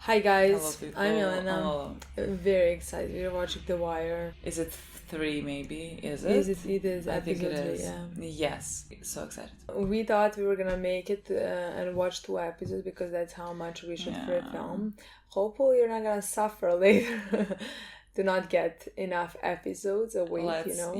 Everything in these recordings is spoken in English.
Hi guys, Hello people. I'm Milena. Hello. Very excited. We're watching The Wire. Is it 3 maybe? Is it? It is I think episode it 3, is. yeah. Yes. So excited. We thought we were gonna make it and watch 2 episodes because that's how much we should for a film. Hopefully you're not gonna suffer later to not get enough episodes a week,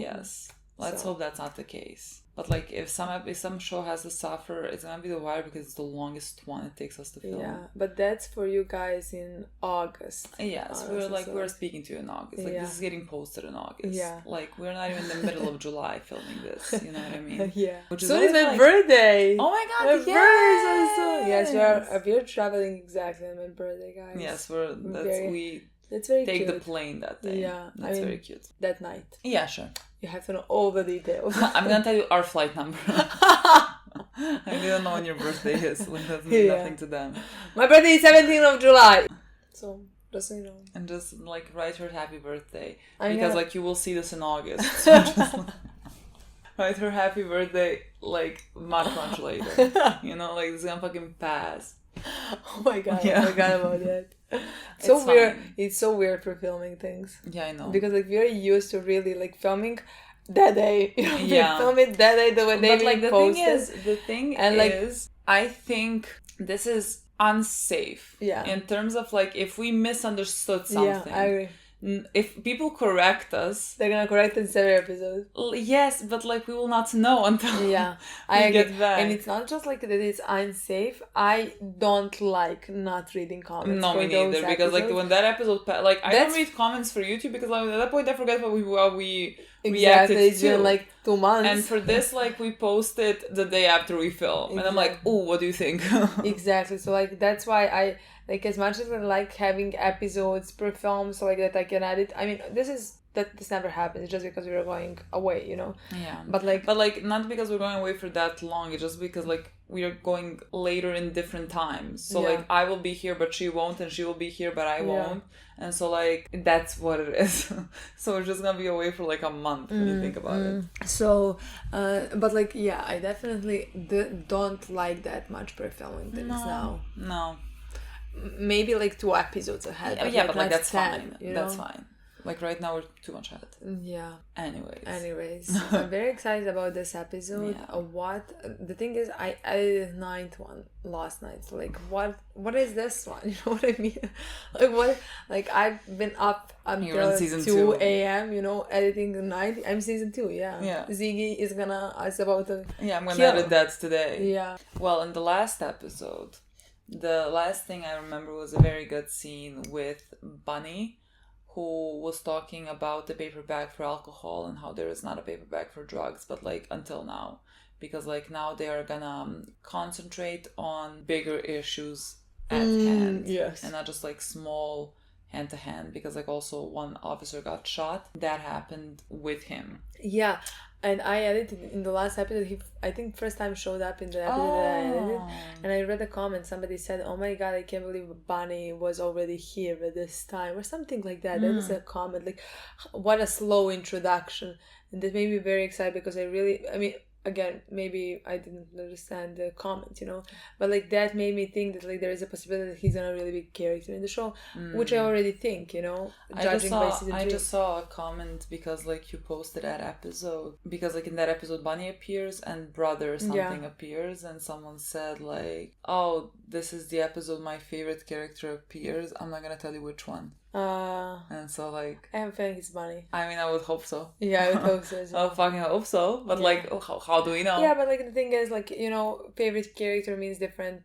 Yes. Let's So- hope that's not the case. But like if some show has to suffer, it's gonna be The Wire because it's the longest one it takes us to film. Yeah, but that's for you guys in August. Yes, we're speaking to you in August. Like this is getting posted in August. Yeah. Like we're not even in the middle of July filming this. You know what I mean? Yeah. Which is So it's always my like- birthday. Oh my god! My yes! birthday is so soon. Yes, we're traveling exactly on my birthday, guys. Yes, we That's very take cute. the plane that day. Yeah, That's very cute. That night. Yeah, sure. You have to know all the details. I'm gonna tell you our flight number. I don't know when your birthday is. Like, that means nothing to them. My birthday is 17th of July. So, just so you know. And just like write her happy birthday. I Because know. like you will see this in August. So just write her happy birthday like much later. You know, like it's gonna fucking pass. Oh my god, Yeah. I forgot about that. It's So weird. fine. It's so weird for filming things. Yeah, I know. Because like we're used to really like filming that day. Yeah. We film it that day the day But we like the post thing it. And, like- is, I think this is unsafe. Yeah. In terms of like if we misunderstood something. Yeah, I agree. If people correct us, They're gonna correct in every episode. yes, but like we will not know until Yeah, we I agree. get back. And it's not just like that it's unsafe. I don't like not reading comments. No, for me those neither. Because like episodes. when that episode, like I That's- don't read comments for YouTube because like, at that point I forget what we Exactly, reacted it's to. been like 2 months. And for this, like we posted the day after we film, and I'm like, Exactly. oh, what do you think? Exactly. So like that's why I like, as much as I like having episodes per film so like that I can edit. I mean, this never happens. It's just because we were going away, Yeah. But like Not because we're going away for that long. It's just because like we are going later in different times. So Yeah. like I will be here, but she won't, and she will be here, but I Yeah. won't. And so like that's what it is. So we're just gonna be away for like a month when you think about it. So, but like yeah, I definitely don't like that much per filming things now. No. Maybe like 2 episodes ahead. Yeah, but like not that's 10, fine. you That's know? fine. Like right now we're too much ahead. Yeah. Anyways. I'm very excited about this episode. Yeah. The thing is, I edited the 9th one last night. So like, what is this one? You know what I mean? Like what? Like I've been up You're on until season 2 2. a.m. Editing the night. I'm season 2. Yeah. Yeah. Ziggy is about to. Yeah, I'm gonna Kill. edit that today. Yeah. Well, in the last episode, the last thing I remember was a very good scene with Bunny, who was talking about the paper bag for alcohol and how there is not a paper bag for drugs, but like until now. Because like now they are gonna concentrate on bigger issues at hand. Yes. And not just like small hand to hand, because like also one officer got shot. That happened with him. Yeah. And I edited in the last episode. He, I think, first time showed up in the episode that I edited. And I read a comment. Somebody said, "Oh my god, I can't believe Bonnie was already here at this time," or something like that. That was a comment. Like, what a slow introduction, and that made me very excited because I mean, again, maybe I didn't understand the comment, but like that made me think that like there is a possibility that he's gonna really be a character in the show, which I already think, judging by season 3. I just saw a comment because like you posted that episode, because like in that episode Bunny appears and brother something appears, and someone said like, oh, this is the episode my favorite character appears. I'm not gonna tell you which one. And so like I have a feeling it's Bunny. I mean, I would hope so. Yeah, I would hope so as well. I fucking hope so, but like how do we know? Yeah, but like the thing is, like, favorite character means different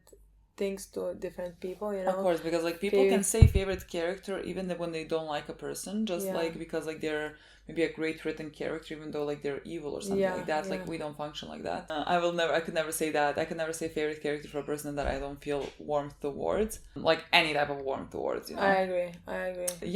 things to different people, Of course, because like people can say favorite character even when they don't like a person, just like because like they're maybe a great written character even though like they're evil or something like that. Like we don't function like that. I could never say that. I could never say favorite character for a person that I don't feel warmth towards, like any type of warmth towards. I agree.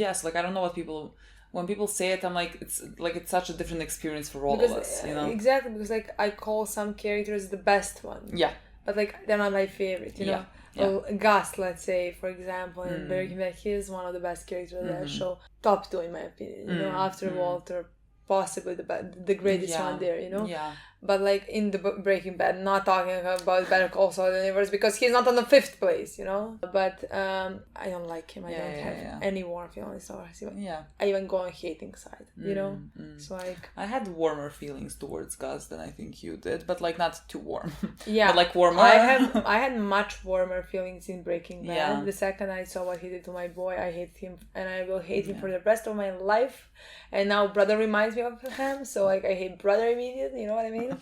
Yes, like I don't know what people. When people say it, I'm like it's such a different experience for all of us, Exactly, because like I call some characters the best one. Yeah. But like they're not my favorite, Yeah. Well, Gus, let's say, for example, in Breaking Bad, he is one of the best characters of that show. Top 2 in my opinion. After Walter, possibly the greatest one there, Yeah. but like in the Breaking Bad, not talking about Better Call Saul universe because he's not on the 5th place, you know. But I don't like him. I don't have any warm feelings towards him. Yeah. I even go on hating side, you know. So like I had warmer feelings towards Gus than I think you did, but like not too warm. Yeah, but like warmer. I had much warmer feelings in Breaking Bad. Yeah. The second I saw what he did to my boy, I hate him, and I will hate him for the rest of my life. And now brother reminds me of him, so like I hate brother immediately. You know what I mean?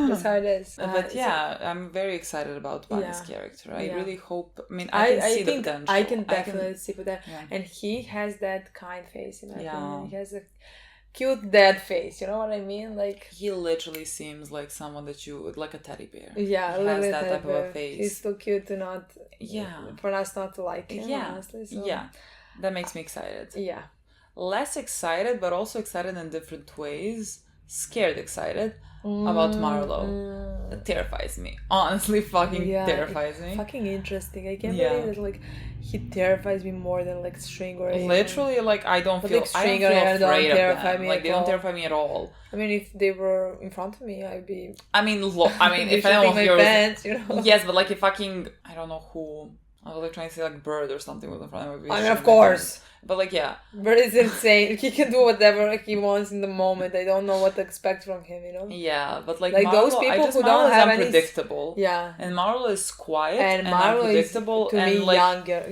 That's how it is. But yeah, I'm very excited about Bunny's character. I really hope. I mean, I can see the potential. I can definitely see that, and he has that kind face. In my opinion, he has a cute dad face. You know what I mean? Like he literally seems like someone that you would like a teddy bear. Yeah, he has that type of a face. He's too cute to not. For us not to like him. Honestly, so. Yeah, that makes me excited. Yeah. Less excited, but also excited in different ways. Scared excited about Marlo. It terrifies me. Honestly, fucking terrifies me. Fucking interesting. I can't believe it. Like, he terrifies me more than like Stringer. Literally, like I don't feel. Like, Stringer, I don't feel afraid of them. Like they don't terrify me at all. I mean, if they were in front of me, I'd be. I mean, if anyone of yours, pants, you know. Yes, but like if fucking I don't know who. I was like trying to say like Bird or something was in front of me. I mean, of course. But like, yeah. Bird is insane. He can do whatever he wants in the moment. I don't know what to expect from him, you know? Yeah, but like Marlo, those people who don't have any... unpredictable. Yeah. And Marlo is quiet and Marlo unpredictable. Is, to me, like, younger.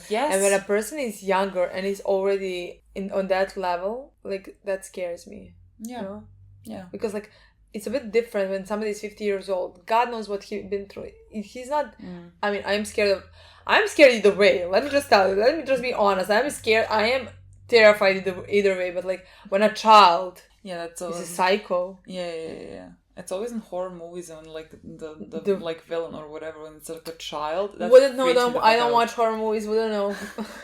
Yes. And when a person is younger and is already on that level, like, that scares me. Yeah. You know? Yeah. Because, like, it's a bit different when somebody's 50 years old. God knows what he's been through. He's not... I mean, I'm scared either way. Let me just tell you. Let me just be honest. I'm scared. I am terrified either way. But like when a child that's is a psycho. Yeah. It's always in horror movies when like the like villain or whatever when it's like a child. I don't watch horror movies. Wouldn't know.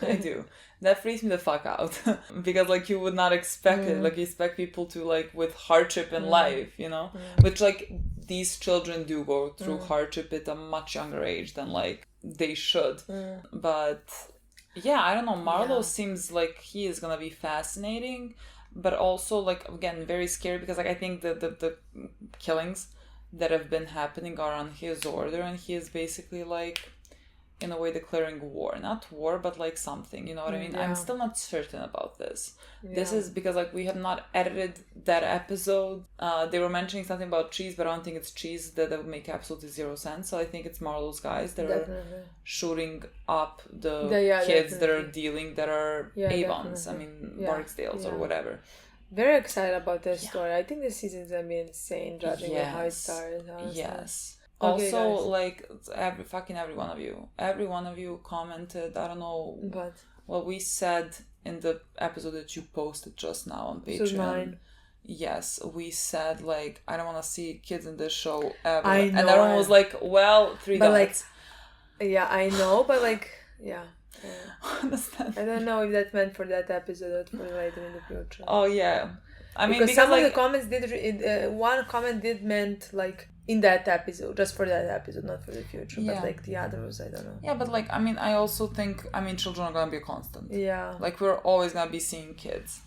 I do. That freaks me the fuck out because like you would not expect it. Like you expect people to like with hardship in life, you know, which like these children do go through hardship at a much younger age than like they should. But yeah, I don't know. Marlo seems like he is gonna be fascinating, but also like again very scary because like I think the killings that have been happening are on his order, and he is basically like in a way declaring war. Not war, but like something, you know what I mean? I'm still not certain about this. This is because like we have not edited that episode. They were mentioning something about cheese, but I don't think it's cheese. That would make absolutely zero sense. So I think it's Marlo's guys that are shooting up the kids that are dealing, that are Avons. I mean, Barksdales or whatever. Very excited about this story. I think this season's gonna be insane, judging by how it started. Honestly. Yes. Okay, also, guys. like every one of you commented. I don't know what we said in the episode that you posted just now on Patreon. This is mine. Yes, we said like I don't want to see kids in this show ever, I know, and everyone was like, "Well, 3 dots." Like, yeah, I know, but like, yeah. Understand? I don't know if that's meant for that episode or for later in the future. Oh yeah, I mean because some of the comments did. One comment did meant like. In that episode, just for that episode, not for the future. But like the others, I don't know. Yeah, but like, I mean, I also think, children are gonna be a constant. Yeah. Like, we're always gonna be seeing kids.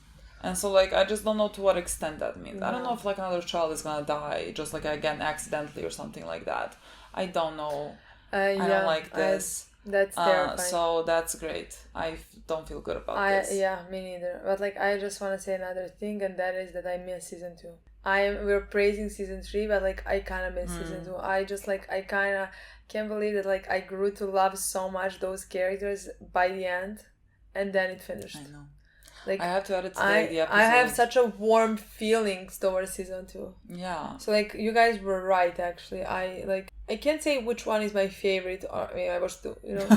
And so, like, I just don't know to what extent that means. I don't know if, like, another child is gonna die, just, like, again, accidentally or something like that. I don't know. I don't like this. That's terrifying. So, that's great. I don't feel good about this. Yeah, me neither. But, like, I just want to say another thing, and that is that I miss season 2. We're praising season 3, but like I kind of miss season 2. I just like I kind of can't believe that like I grew to love so much those characters by the end, and then it finished. I know. Like I have to edit today the episode. I have such a warm feelings towards season 2. Yeah. So like you guys were right actually. I can't say which one is my favorite, or I mean I watched 2, you know.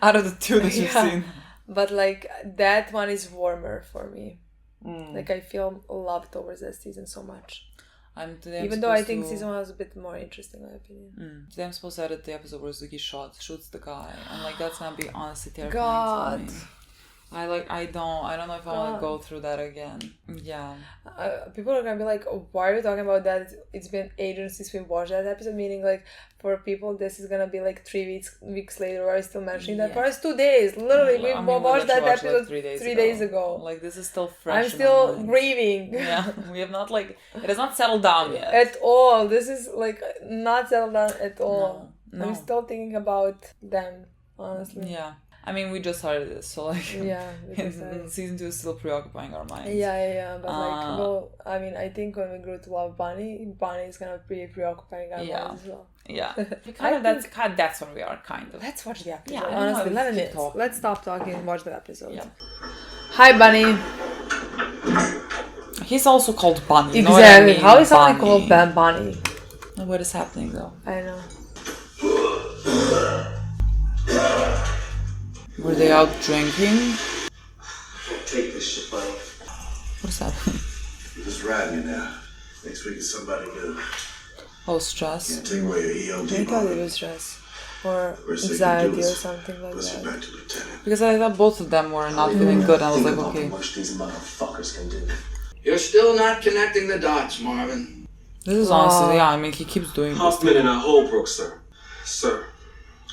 Out of the 2 that you've seen. But like that one is warmer for me. Like I feel love towards that season so much. Even though I think season 1 was a bit more interesting in my opinion. Today I'm supposed to edit the episode where Zuki shoots the guy. And like that's gonna be honestly terrifying God. for me. I don't know if I want to go through that again. Yeah. People are gonna be like, oh, why are you talking about that? It's been ages since we watched that episode, meaning like for people this is gonna be like 3 weeks later. Why are you still mentioning that? For us, 2 days. Literally, we watched that episode like 3 days ago. Like this is still fresh. I'm still grieving. Yeah, we have not like it has not settled down yet. At all. This is like not settled down at all. No. I'm still thinking about them, honestly. Yeah. I mean, we just started this, so like, season 2 is still preoccupying our minds. Yeah, but like, well, I mean, I think when we grew to love Bunny is gonna be preoccupying our minds as well. Yeah, that's where we are, kind of. Let's watch the episode. Yeah, honestly, 11 minutes. Let's stop talking and watch the episode. Yeah. Hi, Bunny. He's also called Bunny. Exactly. You know what I mean? How is someone called Bunny? What is happening though? I know. Were they out drinking? Take this shit, buddy. What's happening? You're just riding it now. Next week is somebody new. Oh, stress. Can't take away your EOD. I thought it was stress. Or anxiety or something like that. Back to Lieutenant. Because I thought both of them were not feeling good. I was like, okay. How much these motherfuckers can do. You're still not connecting the dots, Marvin. This is honestly, I mean, he keeps doing this. Hoffman and Holbrook, sir. Sir,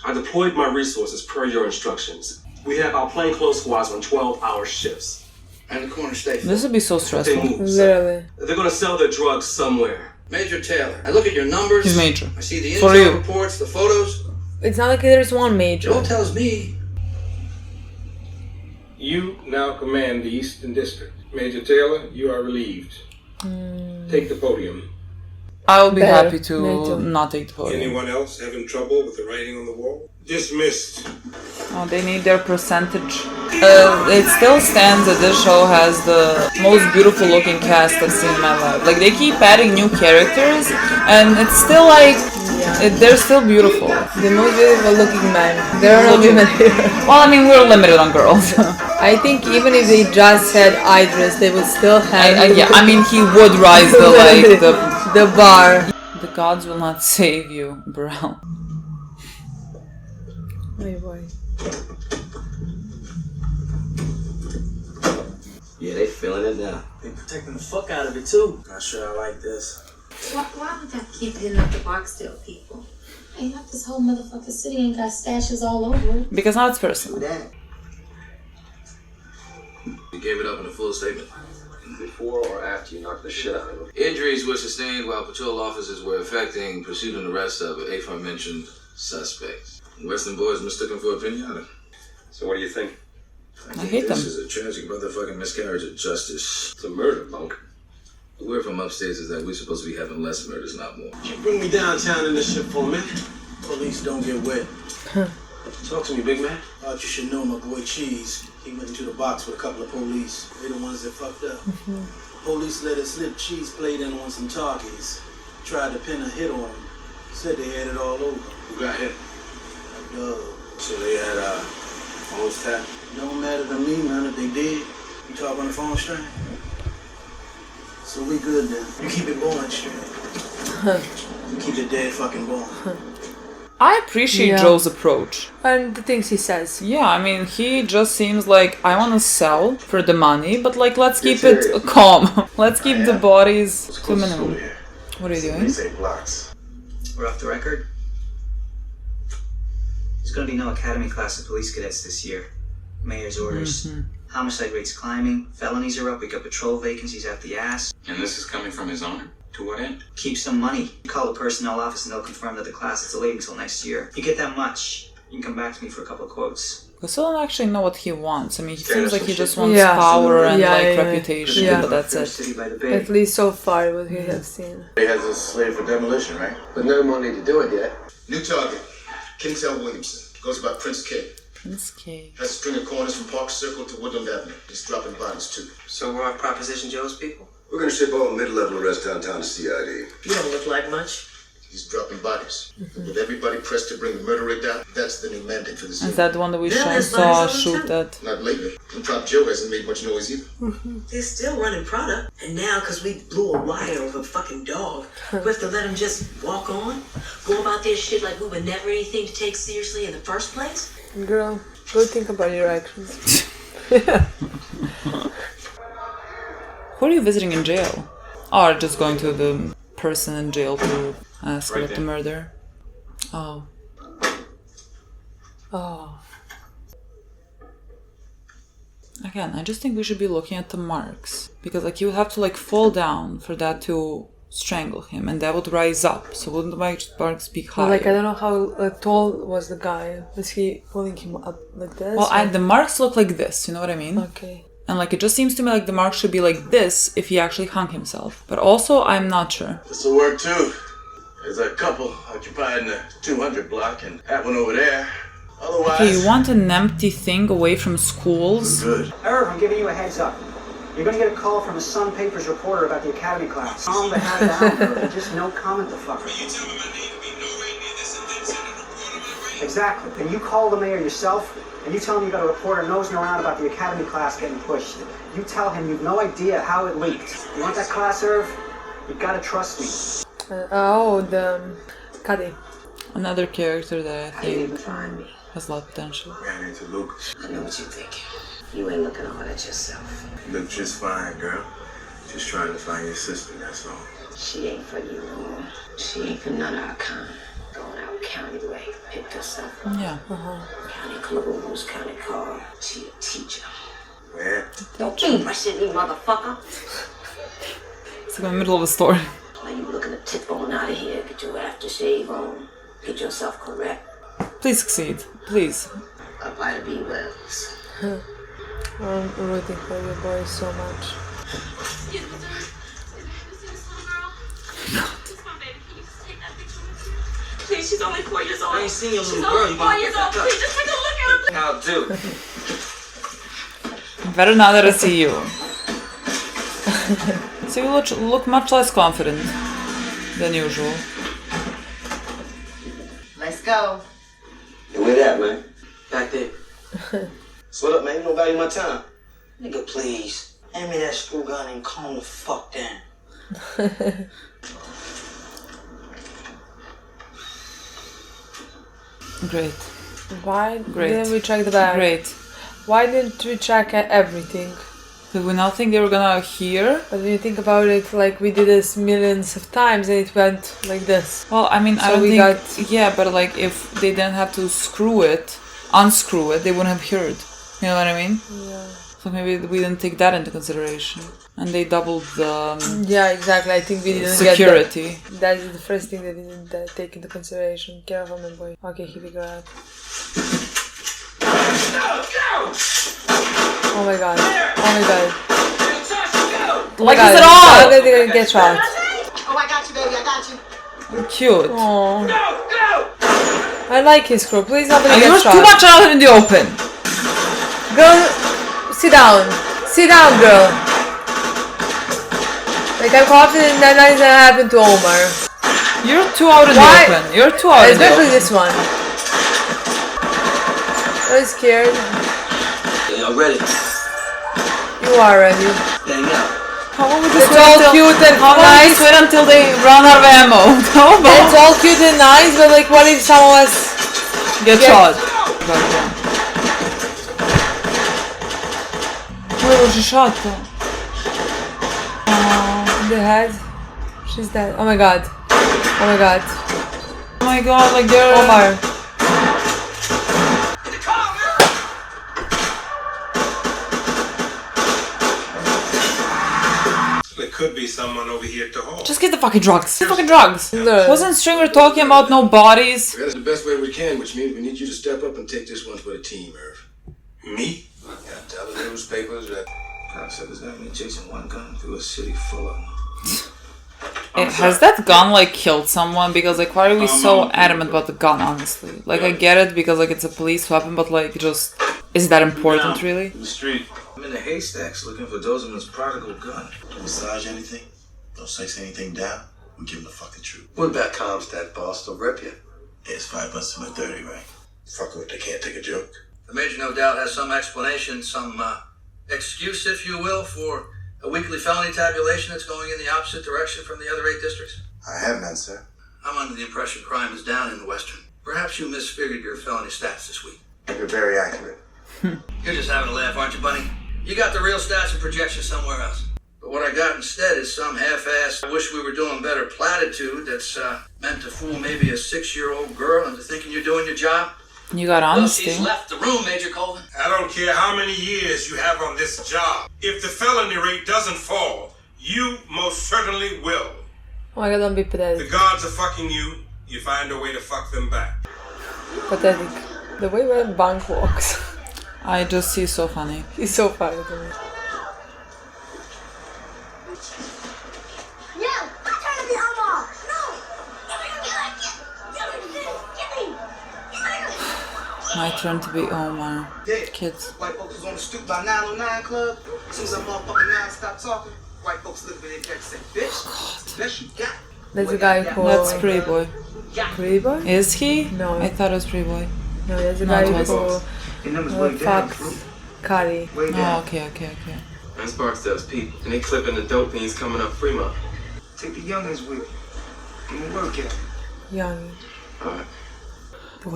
I deployed my resources per your instructions. We have our plainclothes squads on 12-hour shifts. And the corner station. This would be so They stressful. move, Literally. They're gonna sell their drugs somewhere. Major Taylor. I look at your numbers. He's Major. I see the For intel you. reports, the photos. It's not like there's one major. Joel tells me You now command the Eastern District. Major Taylor, you are relieved. Take the podium. I will be Better. happy to Me too. not take the podium. Anyone else having trouble with the writing on the wall? Dismissed. Oh, they need their percentage. It still stands that this show has the most beautiful looking cast I've seen in my life. Like, they keep adding new characters, and it's still like, they're still beautiful. The most beautiful looking men. There are no women here. Well, I mean, we're limited on girls. I think even if they just had Idris, they would still have. Yeah, I mean, he would rise the bar. The gods will not save you, Burrell. Oh boy. Yeah, they feeling it now. They protecting the fuck out of it too. Not sure I like this. Why would that keep hitting up the Barksdale people? Ain't like this whole motherfucking city ain't got stashes all over it. Because now it's personal. You gave it up in a full statement. Before or after you knocked the shit out of them? Injuries were sustained while patrol officers were effecting pursuit and arrest of aforementioned suspects. Western boys mistook him for a pinata. So what do you think? I hate them. This is a tragic motherfucking miscarriage of justice. It's a murder, punk. The word from upstairs is that we're supposed to be having less murders, not more. Can you bring me downtown in this shit for a minute? Police don't get wet. Talk to me, big man. Thought you should know my boy Cheese. He went into the box with a couple of police. They the ones that fucked up. Police let it slip. Cheese played in on some talkies. Tried to pin a hit on him. Said they had it all over. Who got hit? Dog. So they had almost tapped. Don't matter to me, none if they did. You talk on the phone string? So we good then. You keep it going straight. You keep it dead fucking going. I appreciate Joe's approach. And the things he says. Yeah, I mean, he just seems like, I want to sell for the money, but like, let's keep it calm. Let's keep the bodies to a minimum. What are you doing? We're off the record. There's going to be no academy class of police cadets this year. Mayor's orders. Homicide rates climbing. Felonies are up. We got patrol vacancies out the ass. And this is coming from his owner? To what end? Keep some money. Call the personnel office and they'll confirm that the class is delayed until next year. You get that much, you can come back to me for a couple of quotes. I still don't actually know what he wants. I mean, he seems like he just wants power and reputation, but that's it. At least so far, what we have seen. He has us slated for demolition, right? But no money to do it yet. New target. Kinsell Williamson. Goes by Prince K. Prince K. Has a string of corners from Park Circle to Woodland Avenue. He's dropping bodies too. So we're on Proposition Joe's people? We're gonna ship all mid-level arrests downtown to CID. You don't look like much. He's dropping bodies. With everybody pressed to bring the murder rate down, that's the new mandate for this year. Is that the one that we saw shoot at? Not lately. And Prop Joe hasn't made much noise either. They're still running product. And now, because we blew a wire over a fucking dog, we have to let them just walk on? Go about their shit like we were never anything to take seriously in the first place? Girl, go think about your actions. Who are you visiting in jail? Or just going to the person in jail to ask about the murder? Oh. Oh. Again, I just think we should be looking at the marks. Because like you would have to like fall down for that to strangle him, and that would rise up. So wouldn't the marks be higher? Like, I don't know how tall was the guy. Was he pulling him up like this? Well, the marks look like this, you know what I mean? Okay. And like it just seems to me like the marks should be like this if he actually hung himself. But also, I'm not sure. This'll work too. There's a couple occupying the 200 block and that one over there. Otherwise... Okay, you want an empty thing away from schools? Good. Irv, I'm giving you a heads up. You're going to get a call from a Sun Papers reporter about the academy class. Calm the hell down, Irv, and just no comment the fucker. You tell me my name to be nowhere near this and then send a report on my rate. Exactly. And you call the mayor yourself, and you tell him you got a reporter nosing around about the academy class getting pushed. You tell him you've no idea how it leaked. You want that class, Irv? You gotta trust me. The Cuddy. Another character that I How you even think find me? has a lot of potential. Ran into Lucas. I know what you're thinking. You ain't looking over at yourself. You look just fine, girl. Just trying to find your sister, that's all. She ain't for you no more. She ain't for none of our kind. Going out county way, picked herself up. Yeah. County clothes, county car. She a teacher. Where? Don't be rushing me, motherfucker. It's like in the middle of a story. Why you looking to tip on out of here? Get your aftershave on. Get yourself correct. Please succeed. Please. Up by the B wells. I'm rooting for your boy so much. Please, she's only 4 years old. I ain't seen your She's little girl. only You 4 years old. Please, just take a look at her. How do? Better now that I see you. So you look much less confident than usual. Let's go. Where that, man? Back there. So what up, man? You don't value my time. Nigga, please. Hand me that screw gun and calm the fuck down. Great. Why Great. didn't we check the bag? Great. Why didn't we check everything? Did we not think they were gonna hear? But when you think about it, like we did this millions of times and it went like this. Well, I mean, I So don't we think... Yeah, but like if they didn't have to unscrew it, they wouldn't have heard. You know what I mean? Yeah. So maybe we didn't take that into consideration. And they doubled the Yeah, exactly. I think we didn't security. get that. That is the first thing they didn't take into consideration. Careful, my boy. Okay, here we go. Oh my god. Oh my god. Oh Like, my is it god. all? How did they get shot? Oh, I got you, baby. I got you. Cute. Oh. I like his crew. Please nobody And get you're shot. too much out in the open. Girl, sit down. Sit down, girl. Like, I'm confident that nothing's gonna happen to Omar. You're too out in the open. You're too out in the Especially open. this one. I'm scared. Y'all ready? You are ready. Hang out. How long would It's all cute and How long nice. wait until they run out of ammo? How about It's all cute and nice, but like, what if someone was... get Yeah. shot? Where was she shot though? In the head. She's dead. Oh my god. Oh my god. Oh my god, like they're... Omar. There could be someone over here at the hall. Just get the fucking drugs. Get the fucking drugs. No. Wasn't Stringer talking about no bodies? That's the best way we can, which means we need you to step up and take this one for the team, Irv. Me? Yeah, tell the newspapers that cops got me chasing one gun through a city full of them. Has that gun like killed someone? Because like why are we so adamant about the gun, honestly? Like I get it because like it's a police weapon, but like just is that important really? The street. I'm in the haystacks looking for Dozeman's prodigal gun. Don't massage anything. Don't sex anything down. We give him the fucking truth. What about Comstat, boss? They'll rip you. Yeah, it's $5 to my 30, right? Fuck with, they can't take a joke. The major no doubt has some explanation, some excuse, if you will, for a weekly felony tabulation that's going in the opposite direction from the other 8 districts. I have none, sir. I'm under the impression crime is down in the Western. Perhaps you misfigured your felony stats this week. You're very accurate. You're just having a laugh, aren't you, Bunny? You got the real stats and projections somewhere else. But what I got instead is some half-assed, I wish we were doing better platitude that's meant to fool maybe a 6-year-old girl into thinking you're doing your job. You got honesty. Well, she's left the room, Major Colvin. I don't care how many years you have on this job. If the felony rate doesn't fall, you most certainly will. Oh my god, don't be The pathetic. guards are fucking you, you find a way to fuck them back. Pathetic. The way when Bank walks. I just see so funny. He's so funny to me. No, I'm trying to be Omar. No. Give me. My turn to be Omar. Kids. White folks was on the stoop by 909 Club. As soon as that motherfucking 9 stopped talking, white folks looked at me and said, bitch, best you got. There's a guy who... That's Pretty Boy. Pretty Boy? Is he? No. I thought it was Pretty Boy. No, there's a No, guy it was- who fucked Cardi. Oh, okay. That's Barksdale's people, and they clipping the dope fiends coming up Fremont. Take the youngins with you. Give them work at. Young. Alright.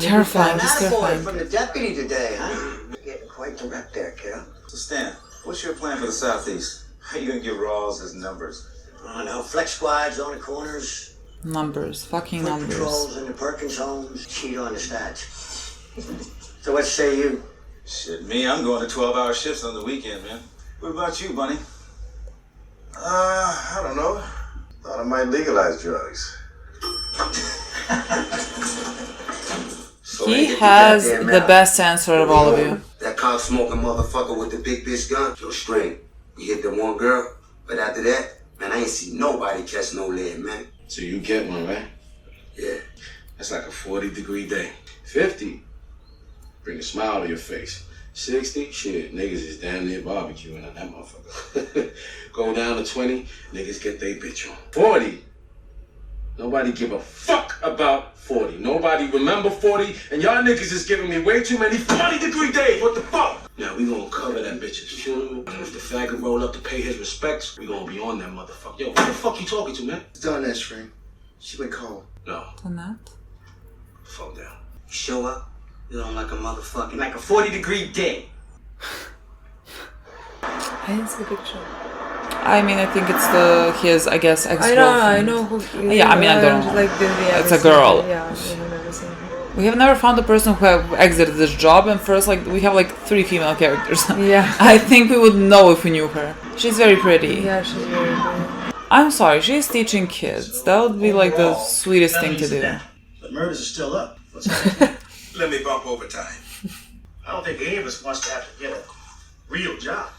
Terrifying, just Attaboy terrifying. from the deputy today, huh? Getting quite direct there, kiddo. So Stan, what's your plan for the Southeast? How you gonna give Rawls his numbers? I don't know, flex squads on the corners, Numbers. Fucking foot numbers. patrols in the Perkins homes, cheat on the stats. So what say you? Shit, me, I'm going to 12-hour shifts on the weekend, man. What about you, Bunny? I don't know. Thought I might legalize drugs. He has the best answer of all of you. That cock smoking motherfucker with the big bitch gun, yo, straight. We hit the one girl, but after that, man, I ain't see nobody catch no lead, man. So you get one, right? Yeah. That's like a 40-degree day. 50, bring a smile to your face. 60, shit, niggas is damn near barbecuing on that motherfucker. Go down to 20, niggas get they bitch on. 40, nobody give a fuck about 40. Nobody remember 40, and y'all niggas is giving me way too many 40-degree days. What the fuck? Now we gonna cover that bitch's funeral, and if the faggot roll up to pay his respects, we gonna be on that motherfucker. Yo, who the fuck you talking to, man? It's done that string. She went cold. No. Done that? Fall down. You show up, you don't like a motherfucking, like a 40-degree day. I didn't see the picture. I mean, I think it's his, I guess, ex-girlfriend. I know who. Yeah, I mean, I don't know. Like, It's a girl. Yeah, I've never seen her. We have never found a person who have exited this job, and first, like, we have like 3 female characters. Yeah. I think we would know if we knew her. She's very pretty. Yeah, she's very pretty. I'm sorry, she's teaching kids. That would be like the sweetest thing to do. The murders are still up. Let me bump overtime. I don't think any of us wants to have to get a real job.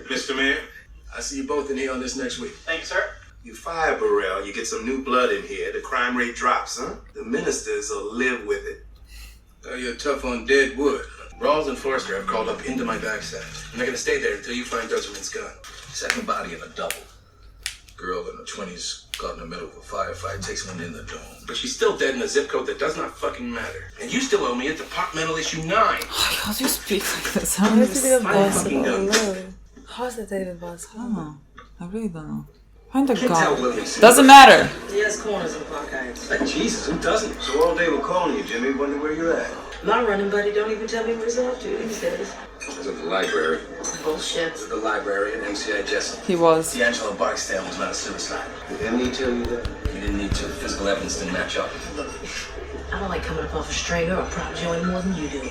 Mr. Mayor? I see you both in here on this next week. Thank you, sir. You fire Burrell, you get some new blood in here, the crime rate drops, huh? The ministers will live with it. Oh, you're tough on dead wood. Rawls and Forrester have called up into my backside. And they're gonna stay there until you find Dozeman's gun. Second body of a double. Girl in her 20s caught in the middle of a firefight, takes one in the dome. But she's still dead in a zip code that does not fucking matter. And you still owe me a departmental issue 9. How do you speak like this? How is it even fucking possible? done. Really? How is that even possible? I don't know. I really don't know. Find a Can't tell gun. Williamson. Doesn't matter. He has corners in Park Heights. Jesus, who doesn't? So all day we're calling you, Jimmy, wondering where you're at. My running buddy don't even tell me where he's off to these days. I was at the library. Bullshit. At the library at MCI Jessup. He was. D'Angelo Barksdale was not a suicide. Did Emily tell you that? He didn't need to. Physical evidence didn't match up. I don't like coming up off a string or a prop joint more than you do.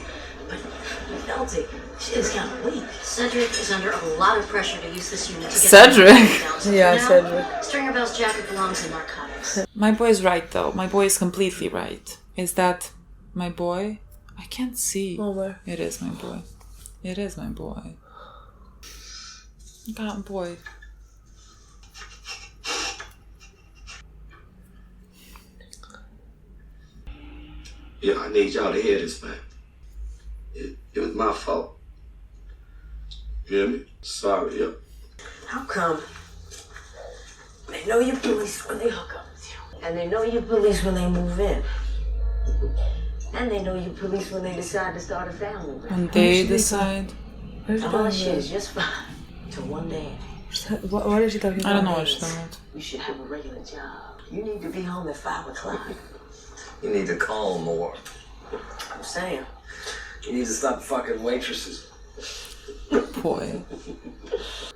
But you felt it. She is kind of weak. Cedric is under a lot of pressure to use this unit to get Cedric? Yeah, now, Cedric. Stringer Bell's jacket belongs in narcotics. My boy is right, though. My boy is completely right. Is that my boy? I can't see. Over. It is my boy. It is my boy. God, boy. Yeah, I need y'all to hear this, man. It was my fault. You hear me? Sorry, yeah. How come? They know you police when they hook up with you. And they know you police when they move in. And they know you police when they decide to start a family. When they decide. All that shit is just fine. Till one day. What is she talking about? I don't know what she's talking about. You should have a regular job. You need to be home at 5 o'clock. You need to call more. I'm saying. You need to stop fucking waitresses. Boy.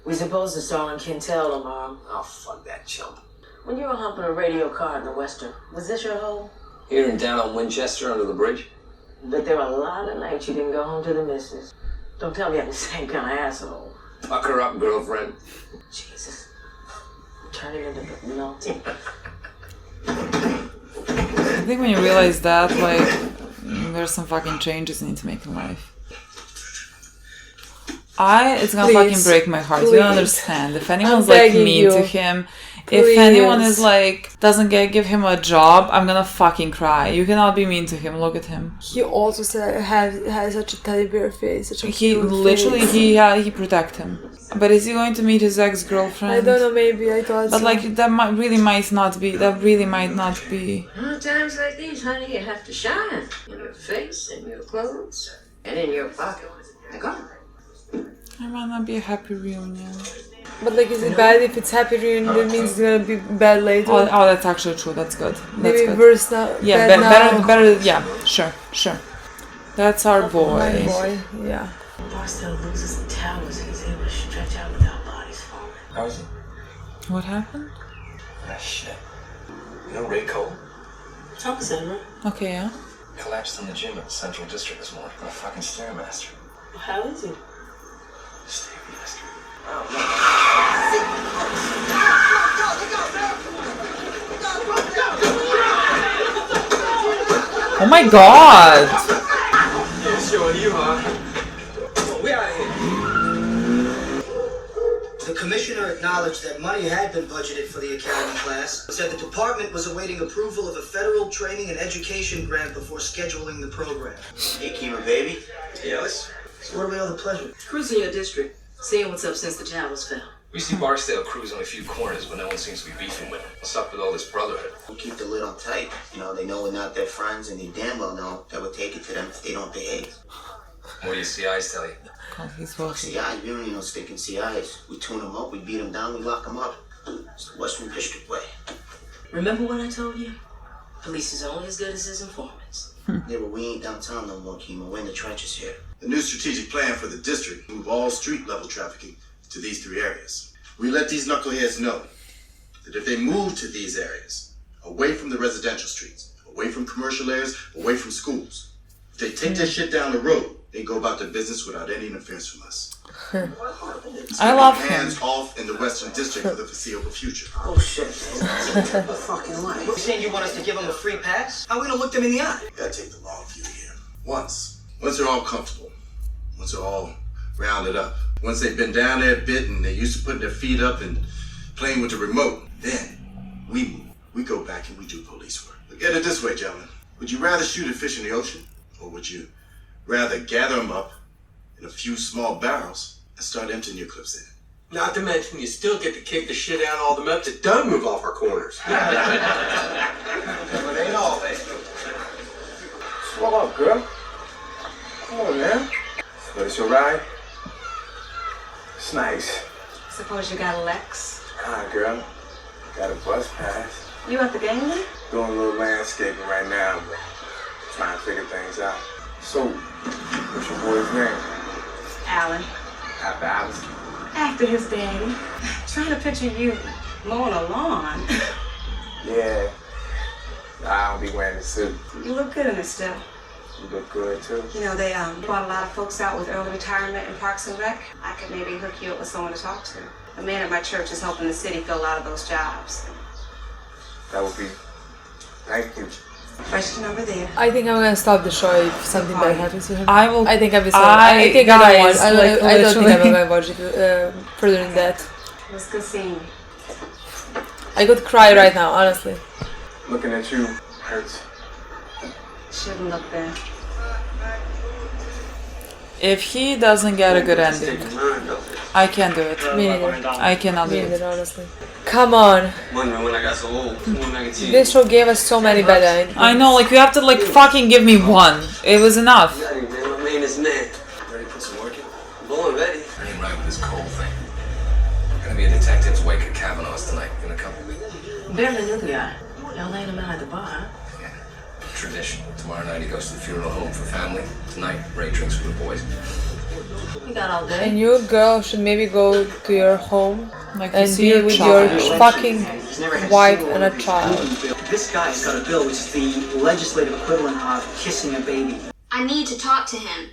We supposed to start on Quintel tomorrow. Oh, fuck that chump. When you were humping a radio car in the Western, was this your home? Here and down on Winchester under the bridge? But there were a lot of nights you didn't go home to the missus. Don't tell me I'm the same kind of asshole. Fuck her up, girlfriend. Jesus. I'm turning into melting. I think when you realize that, like, there's some fucking changes you need to make in life. It's gonna fucking break my heart. You don't understand. If anyone's like mean to him, if anyone is like doesn't give him a job, I'm gonna fucking cry. You cannot be mean to him. Look at him. He also said has such a teddy bear face. Such a He cute literally face. he protect him. But is he going to meet his ex-girlfriend? I don't know. Maybe I thought. But so. like that really might not be. That really might not be. Times like these, honey, you have to shine in your face, in your clothes, and in your pocket. Like, It might not be a happy reunion. But like, is it bad if it's happy reunion? It means it's gonna be bad later. Oh, that's actually true. That's good. That's Maybe good. worse now. Yeah, better. Yeah, sure. That's our boy. My boy, yeah. Barstow loses the towers he's able to stretch out without bodies falling. How is he? What happened? Ah, shit. You know Ray Cole? Talk Center. Okay, yeah. Collapsed in the gym at Central District this morning. A fucking Stairmaster. How is he? Stairmaster. Oh my god! Yeah, sure you, huh? We out of here. The commissioner acknowledged that money had been budgeted for the academy class, but said the department was awaiting approval of a federal training and education grant before scheduling the program. Hey, Kima, baby. Yes. So what do we owe the pleasure? Cruising your district, seeing what's up since the towers fell. We see Barstow cruising a few corners, but no one seems to be beefing with him. What's up with all this brotherhood? We keep the lid on tight. You know, they know we're not their friends, and they damn well know that we'll take it to them if they don't behave. What do your CIs tell you? Oh, he's CIs, we don't need no sticking CIs. We tune them up, we beat them down, we lock them up. It's the Western District way. Remember what I told you? Police is only as good as his informants. Yeah, but we ain't downtown no more, Kima. We're in the trenches here. The new strategic plan for the district move all street-level trafficking to these 3 areas. We let these knuckleheads know that if they move to these areas, away from the residential streets, away from commercial areas, away from schools, if they take their shit down the road, they go about their business without any interference from us. I love him. Hands off in the Western District for the foreseeable future. Oh shit. Fucking life. You saying you want us to give them a free pass? How are we gonna look them in the eye? You gotta take the long view here. Once they're all comfortable, once they're all rounded up, once they've been down there a bit and they're used to putting their feet up and playing with the remote, then we move. We go back and we do police work. Look at it this way, gentlemen. Would you rather shoot a fish in the ocean, or would you rather gather them up in a few small barrels and start emptying your clips in? Not to mention, you still get to kick the shit out of all the meth that don't move off our corners. But ain't all that. Swell up, girl. Come on, man. But it's your ride? It's nice. Suppose you got a Lex? Ah, girl. Got a bus pass. You at the game then? Doing a little landscaping right now, but trying to figure things out. So, what's your boy's name? Alan. After Alice. After his daddy. Trying to picture you mowing a lawn. Yeah. I don't be wearing a suit. You look good in it still. You look good, too. You know, they brought a lot of folks out with early retirement in Parks and Rec. I could maybe hook you up with someone to talk to. A man at my church is helping the city fill a lot of those jobs. That would be... Thank you. Write your number there. I think I'm gonna stop the show if something bad happens to him. I will. I think I will. I think guys, I don't watch. I don't think I'm literally. gonna watch it further than that. It was good seeing you. I could cry right now, honestly. Looking at you hurts. Shouldn't look bad. If he doesn't get a good ending, I can't do it. Me neither. I cannot do Me it. neither, honestly. Come on. Wondering when I got so old. This show gave us so many bad endings. I know, like, you have to, like, fucking give me one. It was enough. Ready, man. My main is man. Ready to put some work in? Born ready. I ain't right with this cold thing. Gonna be a detective's wake at Kavanaugh's tonight in a couple weeks. barely knew the guy. Y'all laying him out at the bar, huh? Tradition. Tomorrow night he goes to the funeral home for family. Tonight, Ray drinks with the boys. You got all day. And you, girl, should maybe go to your home Like and see be your with child. your fucking wife and a child. This guy's got a bill which is the legislative equivalent of kissing a baby. I need to talk to him.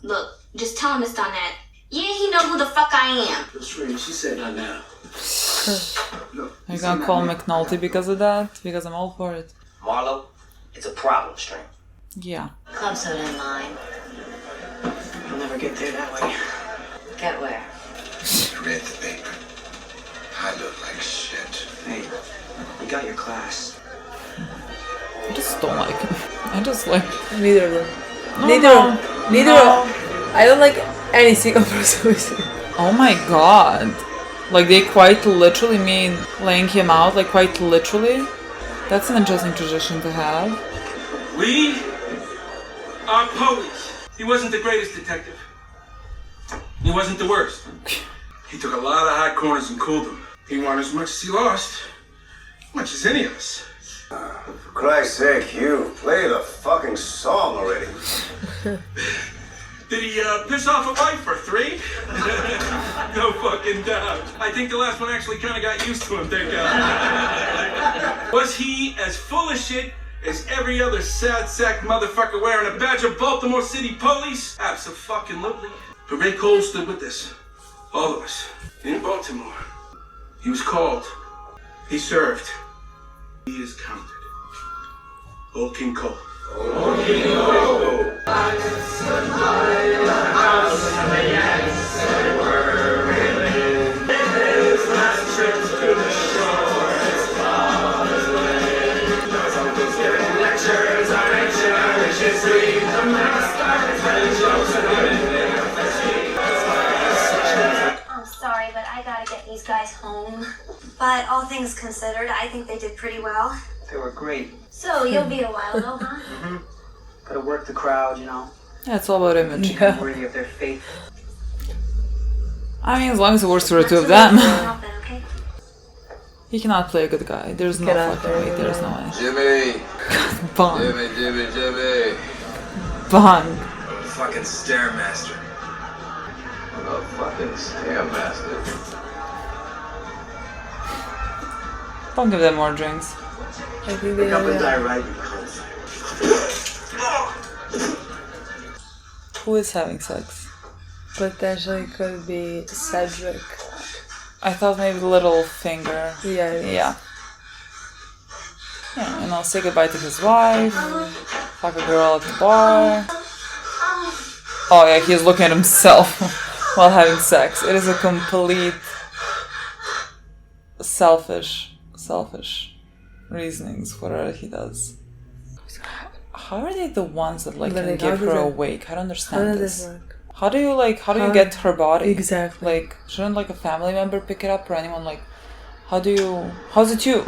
Look, just tell him it's Donette. Yeah, he know who the fuck I am. She said not now. Are you gonna call McNulty because of that? Because I'm all for it. Marlo, it's a problem, String. Yeah. Club soda in line. You'll never get there that way. Get where? Read the paper. I look like shit. Hey, you got your class. I just don't like him. I just like... Neither of them. No, Neither. no. I don't like any single person with him. Oh my god. Like, they quite literally mean laying him out, like, quite literally. That's an interesting tradition to have. We are police. He wasn't the greatest detective. He wasn't the worst. He took a lot of hot corners and cooled them. He won as much as he lost. As much as any of us. For Christ's sake, Hugh, play the fucking song already. Did he piss off a wife for 3? No fucking doubt. I think the last one actually kind of got used to him, thank God. Was he as full of shit as every other sad sack motherfucker wearing a badge of Baltimore City Police? Abso-fucking-lutely. But Ray Cole stood with us. All of us. In Baltimore. He was called. He served. He is counted. Old King Cole. Old King Cole. I'm sorry, but I gotta get these guys home. But all things considered, I think they did pretty well. They were great. So you'll be a while though, huh? Gotta work the crowd, you know. Yeah, it's all about image. Yeah. Worthy of their faith. I mean, as long as it works for the two of them. Then, okay? He cannot play a good guy. There's no fucking way. There's no way. Jimmy! Bang. Jimmy! Bang. I'm a fucking Stairmaster. I'm a fucking Stairmaster. Don't give them more drinks. I think they Pick up and die are. right, you cunts. Who is having sex? Potentially could be Cedric. I thought maybe Littlefinger. Yeah. Yeah. Yeah, and I'll say goodbye to his wife. Fuck a girl at the bar. Oh yeah, he's looking at himself while having sex. It is a complete selfish reasonings, whatever he does. How are they the ones that like can give her awake? I don't understand this. How do you get her body? Exactly. Like, shouldn't like a family member pick it up or anyone like, how's it you?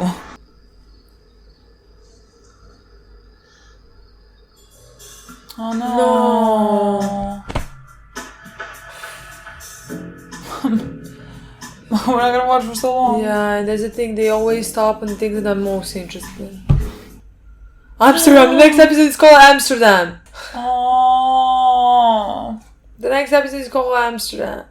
Oh no. We're not gonna watch for so long. Yeah, and there's a thing, they always stop on the things that I'm most interested in. Amsterdam! The next episode is called Amsterdam! Oh. The next episode is called Amsterdam.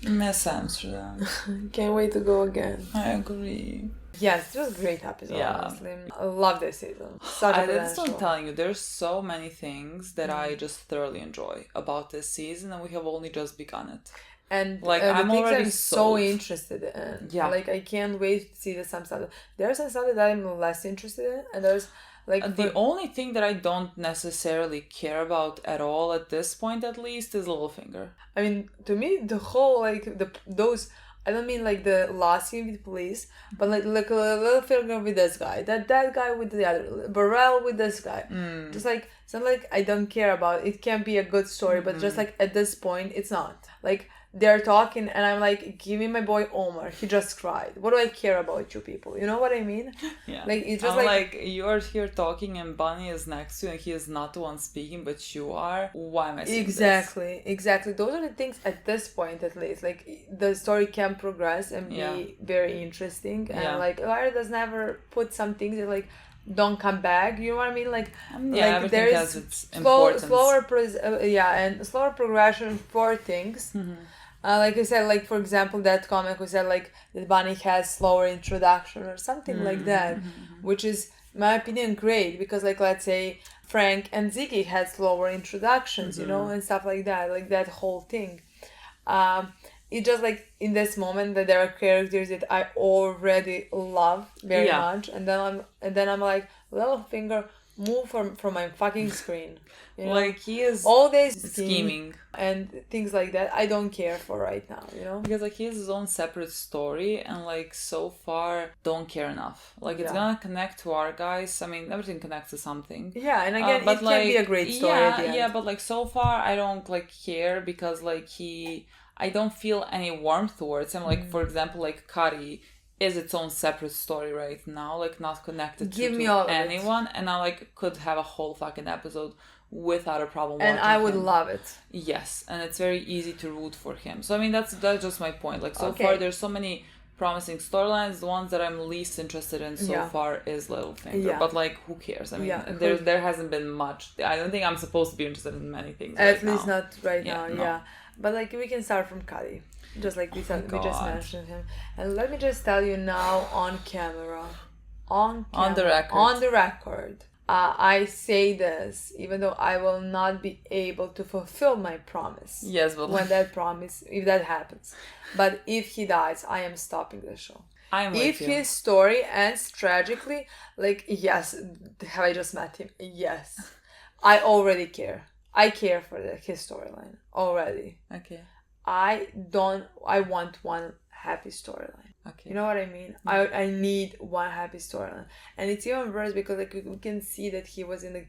Miss Amsterdam. Can't wait to go again. I agree. Yes, it was a great episode, Yeah. honestly. I love this season. Such a That's what I'm potential. telling you. There's so many things that I just thoroughly enjoy about this season, and we have only just begun it. And like the I'm things already I'm so sold. interested in. Yeah. Like I can't wait to see some stuff. There's some stuff that I'm less interested in, and there's like The only thing that I don't necessarily care about at all at this point, at least, is Littlefinger. I mean, to me, the whole like those. I don't mean like the last scene with police, but like a little finger with this guy, that guy with the other, Burrell with this guy. Just like it's not like I don't care about it. It can be a good story, but just like at this point, it's not like they're talking and I'm like, give me my boy Omar. He just cried. What do I care about you people? You know what I mean? Yeah. Like it's just I'm like you're here talking and Bunny is next to you and he is not the one speaking, but you are. Why am I saying Exactly. Those are the things at this point, at least. Like the story can progress and be very interesting. And like writer does never put some things that like don't come back. You know what I mean? Like like there is slower progression for things. Like I said, like for example, that comic who said like that Bunny has slower introduction or something like that, which is, in my opinion, great because like let's say Frank and Ziggy had slower introductions, you know, and stuff like that whole thing. It's just like in this moment that there are characters that I already love very much, and then I'm like, Littlefinger, move from my fucking screen. You know? Like he is all this scheming and things like that. I don't care for right now, you know, because like he has his own separate story, and like so far don't care enough. Like it's gonna connect to our guys. I mean, everything connects to something. Yeah, and again, but it like, can be a great story. Yeah, but like so far I don't like care because like I don't feel any warmth towards him. Like for example, like Kari is its own separate story right now, like not connected to anyone, and I like could have a whole fucking episode without a problem. And I would love it. Yes, and it's very easy to root for him. So I mean that's just my point. Like so far there's so many promising storylines. The ones that I'm least interested in so far is Littlefinger. But like who cares? I mean there hasn't been much. I don't think I'm supposed to be interested in many things. At least not right now. No. But like we can start from Kari. Just like we just mentioned him. And let me just tell you now on camera. On the record. I say this even though I will not be able to fulfill my promise. Yes, but if that happens. But if he dies, I am stopping the show. If his story ends tragically, like yes, have I just met him? Yes. I already care. I care for his storyline already. Okay. I want one happy storyline. Okay. You know what I mean? I need one happy storyline. And it's even worse because like we can see that he was in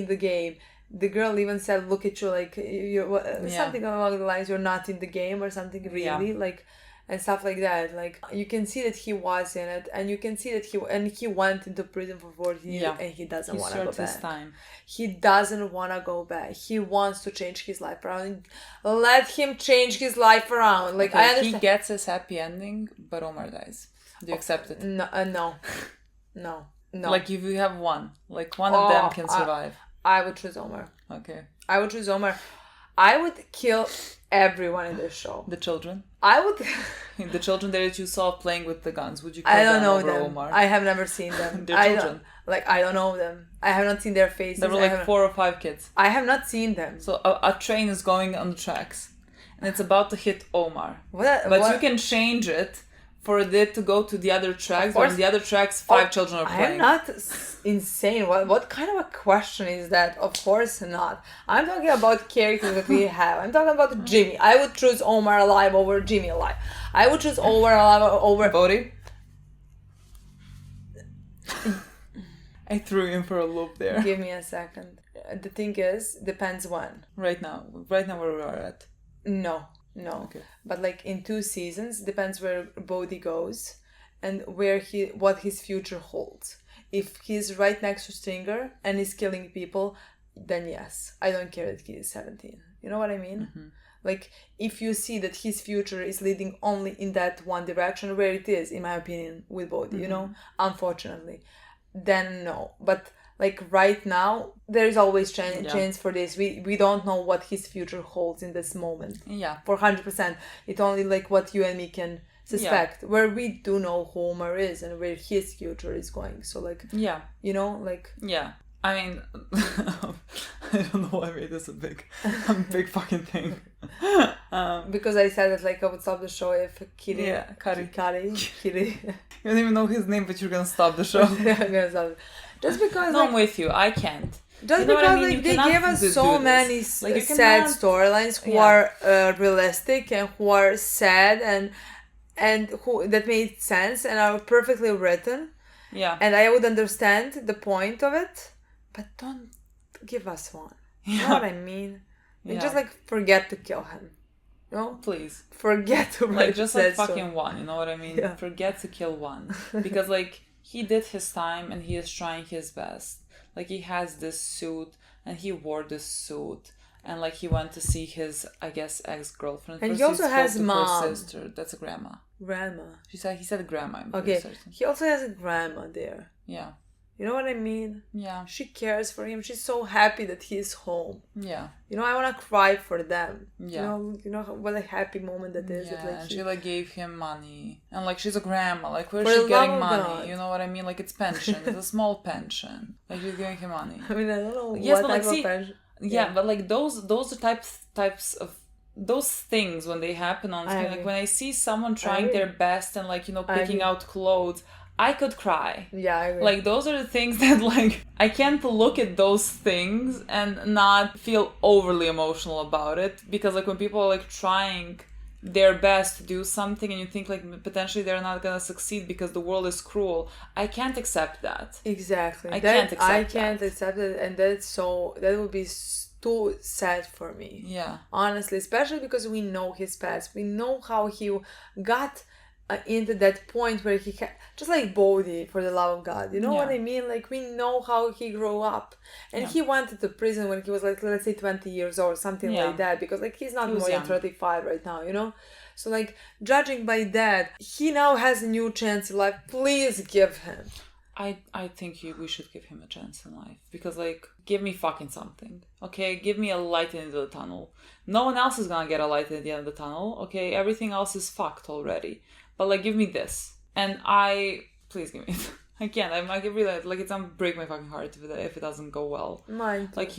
the game. The girl even said, look at you, like you're something along the lines, you're not in the game or something really like, and stuff like that. Like you can see that he was in it, and you can see that he went into prison for 14 years and he doesn't want to go back. He doesn't want to go back. He wants to change his life around. Let him change his life around. Like I understand. He gets his happy ending, but Omar dies. Do you accept it? No. Like if you have one, like one of them can survive. I would choose Omar. Okay. I would choose Omar. I would kill everyone in this show. The children? I would... The children that you saw playing with the guns, would you kill them over them? Omar? I have never seen them. They're children. I don't know them. I have not seen their faces. There were like 4 or 5 kids. I have not seen them. So a train is going on the tracks and it's about to hit Omar. But you can change it for it to go to the other tracks, but on the other tracks 5 children are playing. I'm not insane. What kind of a question is that? Of course not. I'm talking about characters that we have. I'm talking about Jimmy. I would choose Omar alive over Jimmy alive. I would choose Omar alive over... Bodhi? I threw you in for a loop there. Give me a second. The thing is, depends when. Right now where we are at. No. Okay. But like in 2 seasons, depends where Bodhi goes and what his future holds. If he's right next to Stringer and he's killing people, then yes, I don't care that he is 17. You know what I mean? Mm-hmm. Like if you see that his future is leading only in that one direction, where it is, in my opinion, with Bodhi, you know, unfortunately, then no. But like right now, there is always chance for this. We don't know what his future holds in this moment. Yeah. For 100%. It's only like what you and me can suspect. Yeah. Where we do know who Omar is and where his future is going. So like, you know, like... Yeah. I mean, I don't know why I made this a big fucking thing. Because I said that like I would stop the show if Kiri. You don't even know his name, but you're gonna stop the show. I'm gonna stop it. Just because no, I'm with you. I can't. Just because I mean? Like they gave us so many sad storylines who are realistic and who are sad and who that made sense and are perfectly written. Yeah. And I would understand the point of it, but don't give us one. You know what I mean? Like, just like forget to kill him. No, please forget to write like just like that fucking song. one. You know what I mean? Yeah. Forget to kill one because like he did his time and he is trying his best. Like he has this suit and he wore this suit. And like he went to see his, I guess, ex-girlfriend. And First he also has her mom. sister. That's a grandma. Grandma. He said grandma. I'm Okay. certain. He also has a grandma there. Yeah. You know what I mean? Yeah. She cares for him. She's so happy that he's home. Yeah. You know, I want to cry for them. Yeah. You know what a happy moment that is. Yeah, that, like, and she like gave him money. And like she's a grandma. Like where's For she the getting love of money? God. You know what I mean? Like it's pension. It's a small pension. Like she's giving him money. I mean, I don't know Yes, what but like type of see, pension. yeah, but like those are types of those things when they happen on screen. Like when I see someone trying their best and like, you know, picking out clothes, I could cry. Yeah, I agree. Like those are the things that like I can't look at those things and not feel overly emotional about it, because like when people are like trying their best to do something and you think like potentially they're not gonna succeed because the world is cruel, I can't accept that. Exactly. I can't accept it, and that would be too sad for me. Yeah. Honestly, especially because we know his past. We know how he got into that point where he just like Bodhi, for the love of God. You know what I mean? Like we know how he grew up, and he went to prison when he was like, let's say 20 years old, something like that, because like he's not more than 35 right now, you know? So like judging by that, he now has a new chance in life. Please give him. I think we should give him a chance in life, because like give me fucking something, okay? Give me a light in the tunnel. No one else is gonna get a light at the end of the tunnel, okay? Everything else is fucked already. But like give me this, and please give me it. I can't. I can really like it's gonna break my fucking heart if it doesn't go well. Mine too. Like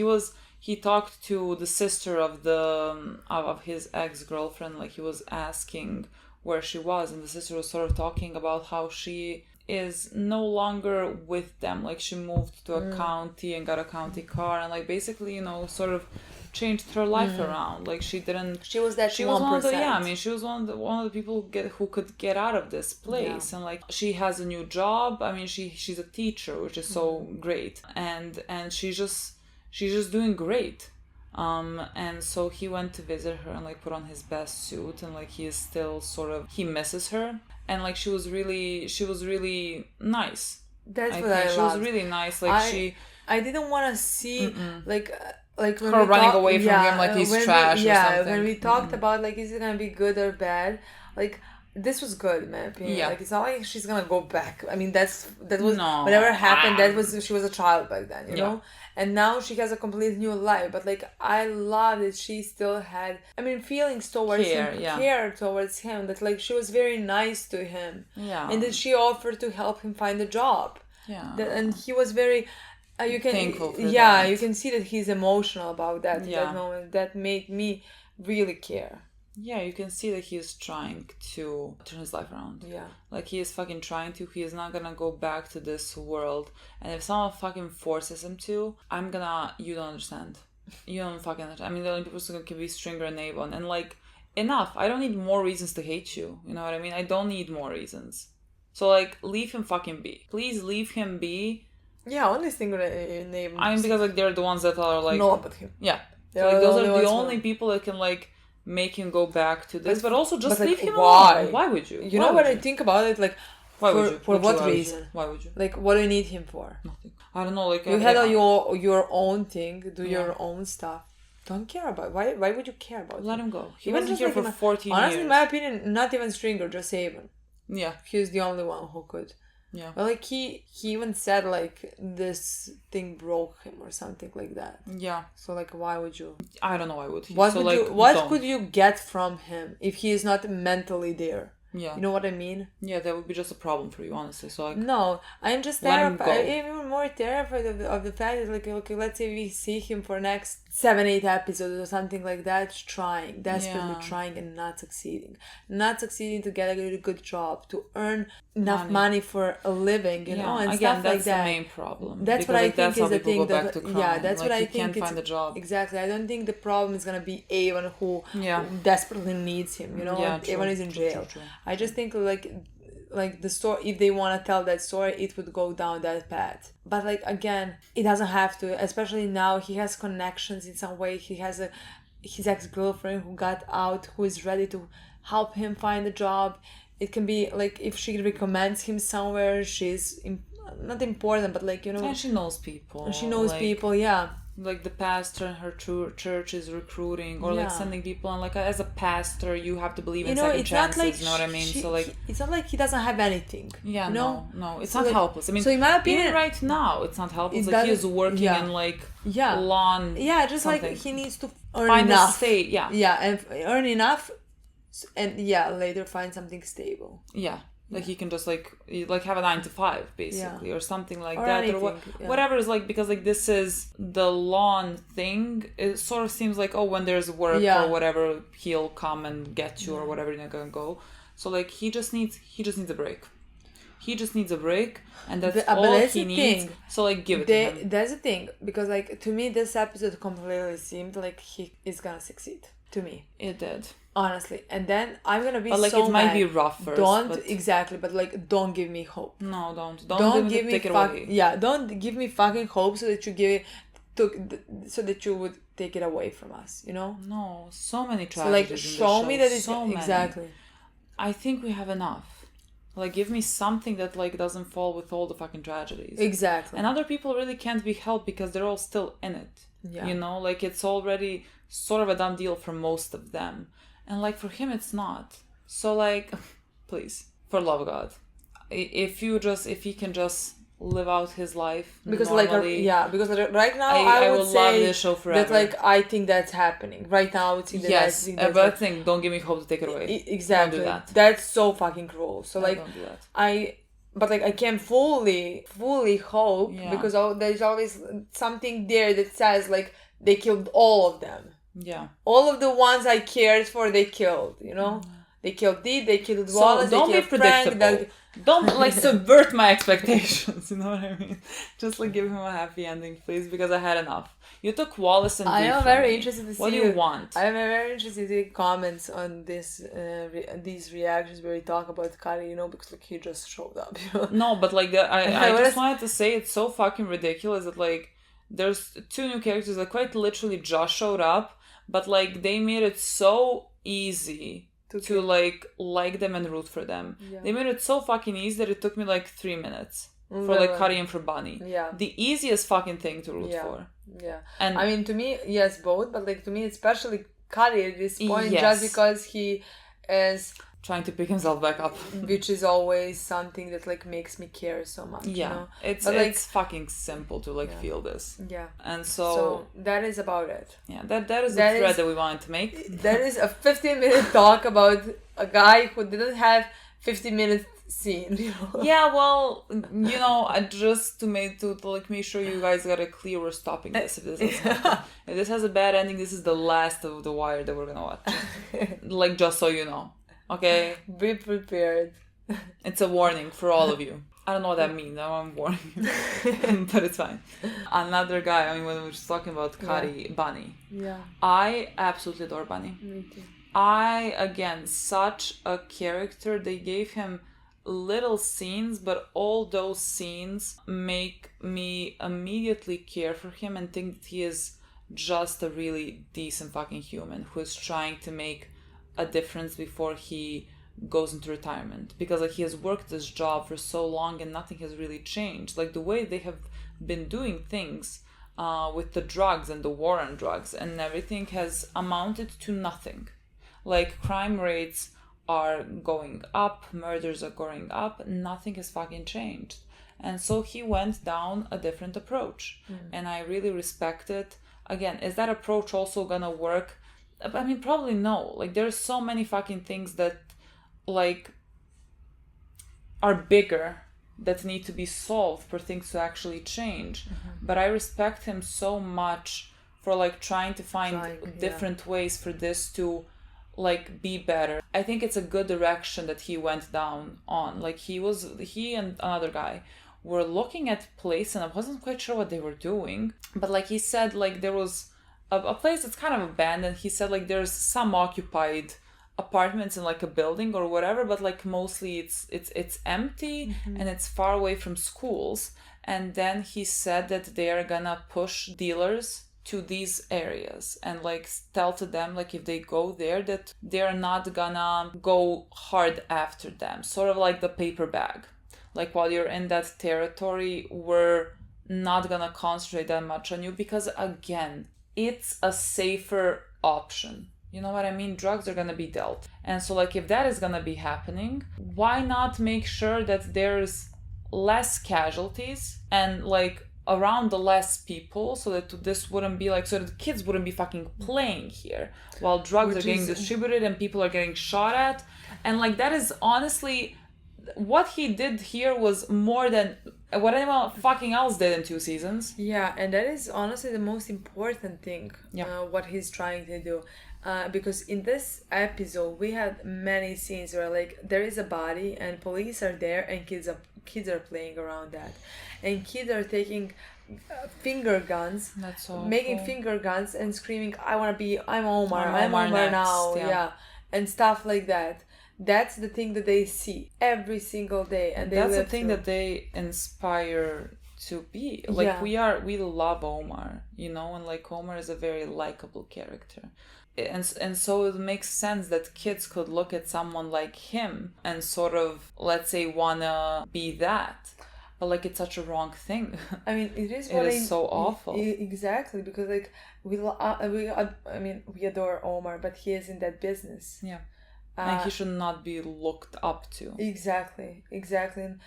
he talked to the sister of his ex-girlfriend. Like he was asking where she was, and the sister was sort of talking about how she is no longer with them. Like she moved to a county and got a county car, and like basically, you know, sort of changed her life around. Like she was one of the she was one of the people who could get out of this place. And like she has a new job. I mean she's a teacher, which is so great, and she's just doing great. And so he went to visit her and like put on his best suit, and like he is still he misses her, and like she was really nice. That's what I loved. She was really nice. Like I didn't want to see like when her running away from him like he's trash or something. When we talked about like is it gonna be good or bad, like this was good in my opinion. Like it's not like she's gonna go back. I mean that was whatever happened. She was a child back then, you know. And now she has a completely new life. But like I love that she still had feelings towards him, care towards him. That like she was very nice to him. Yeah. And that she offered to help him find a job. Yeah. And he was very. You can thankful for that. You can see that he's emotional about that that moment. That made me really care. Yeah, you can see that he is trying to turn his life around. Yeah. Like he is fucking trying to. He is not gonna go back to this world. And if someone fucking forces him to, you don't understand. You don't fucking understand. I mean, the only people who can be Stringer and Avon. And like, enough. I don't need more reasons to hate you. You know what I mean? I don't need more reasons. So like, leave him fucking be. Please leave him be. Yeah, only Stringer and Avon. I mean, because like they're the ones that are like. No, but him. Yeah. So, like, those are the only people that can like make him go back to this, but also just leave him alone. Why would you? You know what I think about it? Like, for what reason? Why would you? Like, what do you need him for? Nothing. I don't know. Like you had your own thing, your own stuff. Don't care about it. Why would you care about it? Let him go. He wasn't here for 14 years. Honestly, in my opinion, not even Stringer, just Avon. Yeah. He's the only one who could. Yeah. But like he even said like this thing broke him or something like that. Yeah. So like why would you? I don't know why would he. What could you get from him if he is not mentally there? Yeah. You know what I mean? Yeah, that would be just a problem for you, honestly. So like, no, I'm just terrified. I'm even more terrified of the fact that like okay, let's say we see him for next 7-8 episodes or something like that, desperately trying and not succeeding to get a really good job, to earn enough money for a living, you know, and again, stuff like that. That's the main problem. That's what I think is the thing. That's what I think. Can't find a job. Exactly. I don't think the problem is gonna be Avon who desperately needs him. You know, Avon is in jail. True. I just think like the story, if they want to tell that story, it would go down that path. But like again, it doesn't have to. Especially now, he has connections in some way. He has his ex-girlfriend who got out, who is ready to help him find a job. It can be like if she recommends him somewhere, she's not important, but like, you know, and she knows people. She knows people, yeah. Like the pastor in her church is recruiting, or like sending people, and like as a pastor you have to believe in second chances. Like, you know what I mean? So like, it's not like he doesn't have anything. Yeah, you know? No, it's so not like, helpless. I mean, so in my opinion, even right now, it's not helpless. Like he is working in like lawn. Yeah, just something. like he needs to earn find enough. A state, yeah, and earn enough, and later find something stable. Yeah. Like he can just like have a 9 to 5 basically, or something like or that, anything, or whatever is like, because like this is the lawn thing. It sort of seems like, oh, when there's work or whatever, he'll come and get you or whatever, you're not gonna go. So like he just needs a break. He just needs a break, and that's all he needs. Thing. So like give it to him. That's the thing, because like to me this episode completely seemed like he is gonna succeed. To me, it did. Honestly, and then I'm gonna be but like so it might mad. Be rough first. But like don't give me hope. No, don't give me away. Yeah, don't give me fucking hope so that you would take it away from us. You know? No, so many tragedies. So like show me that it's so exactly. I think we have enough. Like give me something that like doesn't fall with all the fucking tragedies. Exactly. And other people really can't be helped because they're all still in it. Yeah. You know, like it's already sort of a done deal for most of them. And like for him it's not. So like please, for love of God, if he can just live out his life because normally, because right now I would say love this show forever. That like I think that's happening right now. I would think that yes, but I think don't give me hope to take it away. Exactly. Don't do that. That's so fucking cruel. So like don't do that. But like I can't fully hope because there's always something there that says like they killed all of them. Yeah. All of the ones I cared for, they killed, you know? They killed Dee, they killed Wallace, don't they killed be predictable. Frank. Don't like subvert my expectations, you know what I mean? Just like give him a happy ending, please, because I had enough. You took Wallace and Dee. I am very interested to see what do you want. I am very interested to see comments on this, these reactions where we talk about Kari, you know, because like he just showed up. You know? No, but like I just wanted to say it's so fucking ridiculous that like there's 2 new characters that quite literally just showed up, but like they made it so easy to like them and root for them. Yeah. They made it so fucking easy that it took me like 3 minutes for like Kari and for Bunny. Yeah. The easiest fucking thing to root for. Yeah. And I mean, to me, yes, both, but like to me, especially Kari at this point, just because he is trying to pick himself back up, which is always something that like makes me care so much. Yeah, you know? It's fucking simple to like feel this. Yeah, and so that is about it. Yeah, that is the thread that we wanted to make. That is a 15-minute talk about a guy who didn't have 50-minute scene. You know? Yeah, well, you know, just to make sure you guys got it clear, we're stopping this. If this has a bad ending, this is the last of The Wire that we're gonna watch. Like, just so you know. Okay? Be prepared. It's a warning for all of you. I don't know what that means. I'm warning you. But it's fine. Another guy, I mean, when we were just talking about Kari, Bunny. Yeah. I absolutely adore Bunny. Me too. Again, such a character. They gave him little scenes, but all those scenes make me immediately care for him and think that he is just a really decent fucking human who is trying to make a difference before he goes into retirement, because like he has worked this job for so long and nothing has really changed. Like the way they have been doing things with the drugs and the war on drugs and everything has amounted to nothing. Like crime rates are going up, murders are going up, nothing has fucking changed. And so he went down a different approach, and I really respect it. Again, is that approach also gonna work? I mean, probably no. Like, there's so many fucking things that, like, are bigger that need to be solved for things to actually change. But I respect him so much for, like, trying to find different ways for this to, like, be better. I think it's a good direction that he went down on. Like, he and another guy were looking at place, and I wasn't quite sure what they were doing. But, like, he said, like, there was a place that's kind of abandoned. He said like there's some occupied apartments in like a building or whatever, but like mostly it's empty and it's far away from schools. And then he said that they are gonna push dealers to these areas and like tell to them like if they go there that they're not gonna go hard after them, sort of like the paper bag. Like while you're in that territory, we're not gonna concentrate that much on you because again, it's a safer option. You know what I mean? Drugs are gonna be dealt. And so like if that is gonna be happening, why not make sure that there's less casualties and like around the less people so that this wouldn't be like, so that kids wouldn't be fucking playing here while drugs are getting distributed and people are getting shot at. And like that is honestly, what he did here was more than what anyone fucking else did in 2 seasons. Yeah, and that is honestly the most important thing, what he's trying to do. Because in this episode, we had many scenes where like there is a body and police are there and kids are playing around that. And kids are taking finger guns, making finger guns and screaming, I'm Omar, I'm Omar next, now, and stuff like that. That's the thing that they see every single day, and that's the thing that they inspire to be. Like we love Omar, you know, and like Omar is a very likable character. And so it makes sense that kids could look at someone like him and sort of, let's say, wanna be that. But like it's such a wrong thing. I mean, it is. It is so awful. Exactly, because like we adore Omar, but he is in that business. Yeah. And he should not be looked up to. Exactly. And,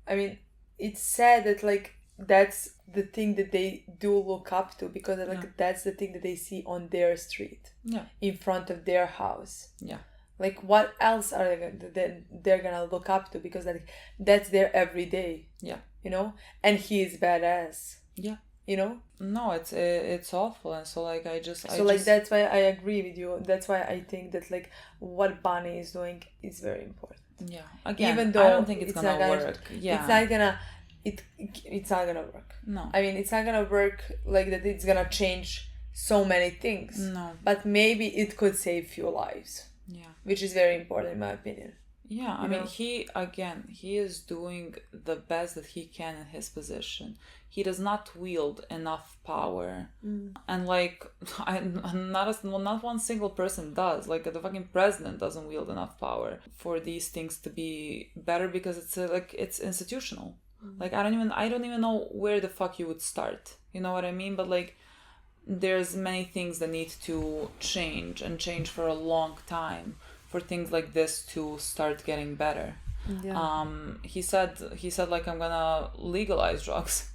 I mean, it's sad that like that's the thing that they do look up to because like that's the thing that they see on their street. Yeah. In front of their house. Yeah. Like what else are they're gonna look up to because like that's their everyday. Yeah. You know, and he is badass. Yeah. You know? No, it's awful, and so like that's why I agree with you. That's why I think that like what Bunny is doing is very important. Yeah. Again, even though I don't think it's gonna work. Yeah. It's not gonna work. No. I mean, it's not gonna work like that. It's gonna change so many things. No. But maybe it could save few lives. Yeah. Which is very important in my opinion. Yeah, I mean, he is doing the best that he can in his position. He does not wield enough power. And like, not one single person does. Like, the fucking president doesn't wield enough power for these things to be better because it's institutional. Like, I don't even know where the fuck you would start. You know what I mean? But like, there's many things that need to change and change for a long time for things like this to start getting better. Yeah. He said like, I'm gonna legalize drugs.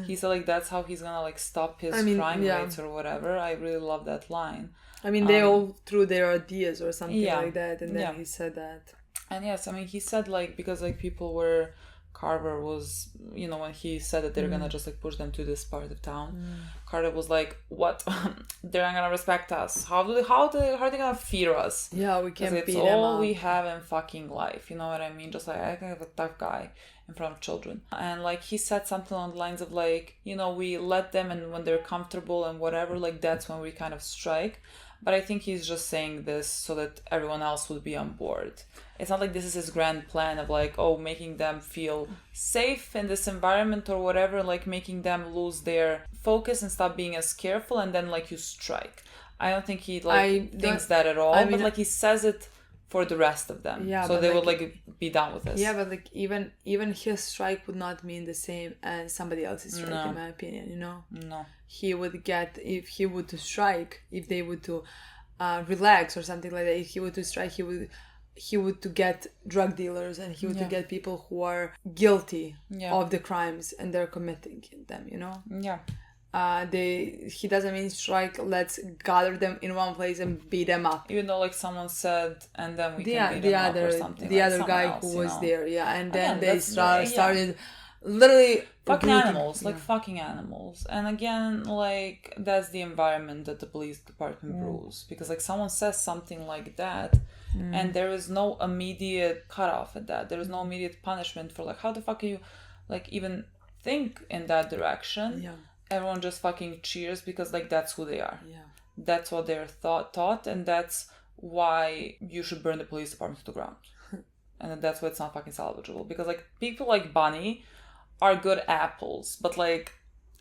He said like that's how he's gonna like stop his crime rates or whatever. I really love that line. I mean, they all threw their ideas or something like that, and then he said that. And yes, I mean, he said like, because like people were, Carver was, you know, when he said that they're gonna just like push them to this part of town, Carter was like, what? They're not gonna respect us. How are they gonna fear us? Yeah, we can't beat them up. It's all up. we have in fucking life. You know what I mean? Just like, I can have a tough guy in front of children. And like, he said something on the lines of like, you know, we let them, and when they're comfortable and whatever, like that's when we kind of strike. But I think he's just saying this so that everyone else would be on board. It's not like this is his grand plan of like, oh, making them feel safe in this environment or whatever, like making them lose their focus and stop being as careful, and then like you strike. I don't think he thinks that at all. I mean, but like he says it for the rest of them. Yeah, so they would like be done with this. Yeah, but like even his strike would not mean the same as somebody else's strike, in my opinion, you know? No. He would get, if he would to strike, if they would to relax or something like that, if he would to strike, he would to get drug dealers, and he would to get people who are guilty of the crimes and they're committing them, you know? Yeah. He doesn't mean strike, let's gather them in one place and beat them up. Even though like someone said, and then we can beat them up or something. The like other guy else, who was know? there, and then they started literally fucking animals, fucking animals. And again, like that's the environment that the police department brews, because like someone says something like that, and there is no immediate cutoff at that. There is no immediate punishment for like, how the fuck are you like even think in that direction? Yeah. Everyone just fucking cheers because like that's who they are. Yeah. That's what they're taught, and that's why you should burn the police department to the ground. And that's why it's not fucking salvageable. Because like people like Bunny are good apples, but like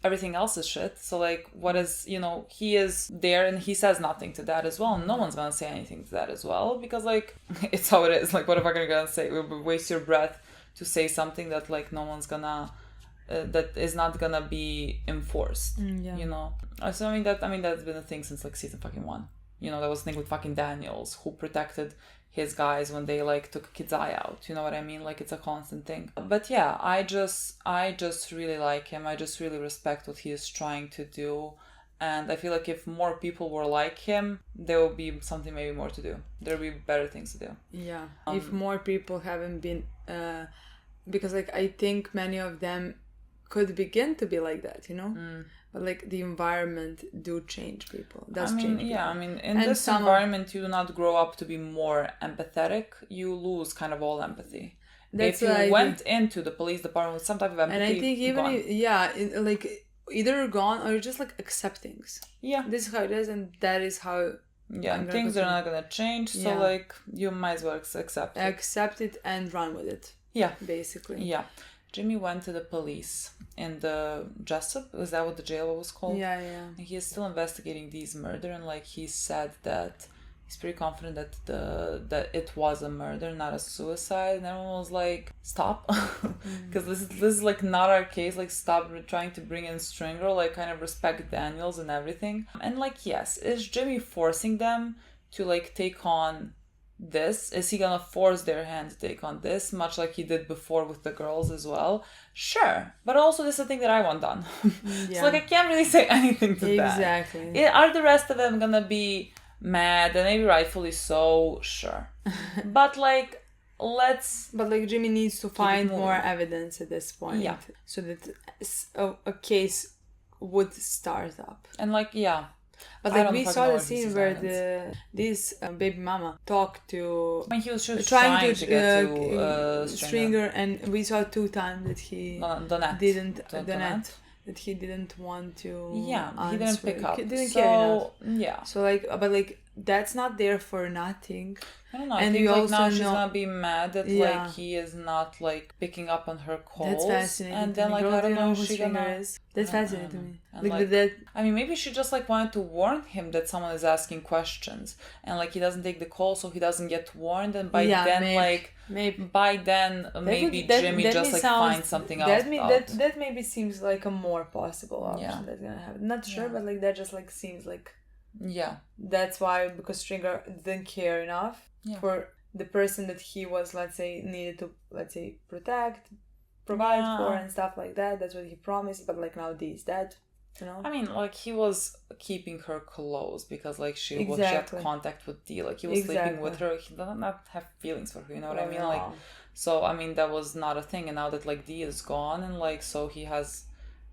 everything else is shit. So like, what is, you know, he is there and he says nothing to that as well. And no one's gonna say anything to that as well, because like, it's how it is. Like, what am I gonna say? Waste your breath to say something that like no one's gonna, that is not gonna be enforced. Yeah. You know. So I mean that's been a thing since like season fucking 1. You know, that was the thing with fucking Daniels, who protected his guys when they like took a kid's eye out. You know what I mean? Like, it's a constant thing. But yeah, I just really like him. I just really respect what he is trying to do. And I feel like if more people were like him, there would be something maybe more to do. There would be better things to do. Yeah. If more people haven't been, because like I think many of them could begin to be like that, you know? But like the environment do change people. Change people. Yeah, I mean, in this environment, you do not grow up to be more empathetic. You lose kind of all empathy. If you went into the police department with some type of empathy, and I think even like either gone or just like accept things. Yeah, this is how it is, and that is how. Yeah, things are not gonna change. So like, you might as well accept it and run with it. Yeah, basically. Yeah. Jimmy went to the police in the Jessup. Was that what the jail was called? Yeah, yeah. And he is still investigating these murder, and like he said that he's pretty confident that it was a murder, not a suicide. And everyone was like, "Stop," because this is like not our case. Like, stop trying to bring in Stringer. Like, kind of respect Daniels and everything. And like, yes, is Jimmy forcing them to like take on this? Is he gonna force their hand to take on this, much like he did before with the girls as well? Sure, but also this is a thing that I want done. So like, I can't really say anything to that. Exactly. Are the rest of them gonna be mad, and maybe rightfully so? Sure. But like, but like, Jimmy needs to find more evidence at this point, so that a case would start up. And like, but like, we saw the scene where this baby mama talked to. I mean, he was just trying to get to Stringer, and we saw 2 times that he Donette, that he didn't want to. Yeah, answer. he didn't pick up. He didn't care enough. Yeah. So like, but like, that's not there for nothing. I don't know. And I think like now she's gonna be mad that like he is not like picking up on her calls. That's fascinating. And then like, I don't know who she is. That's fascinating to me. Like that. I mean, maybe she just like wanted to warn him that someone is asking questions, and like he doesn't take the call, so he doesn't get warned. And by then, maybe Jimmy just like finds something else. That maybe seems like a more possible option that's gonna happen. Not sure, but like, that just like seems like. Yeah. That's why, because Stringer didn't care enough for the person that he was, let's say, needed to, let's say, protect, provide for, and stuff like that. That's what he promised. But like, now Dee's dead, you know. I mean, like, he was keeping her close because like she had contact with Dee. Like, he was sleeping with her. He does not have feelings for her. You know what I mean? Like, so I mean, that was not a thing. And now that like Dee is gone, and like, so he has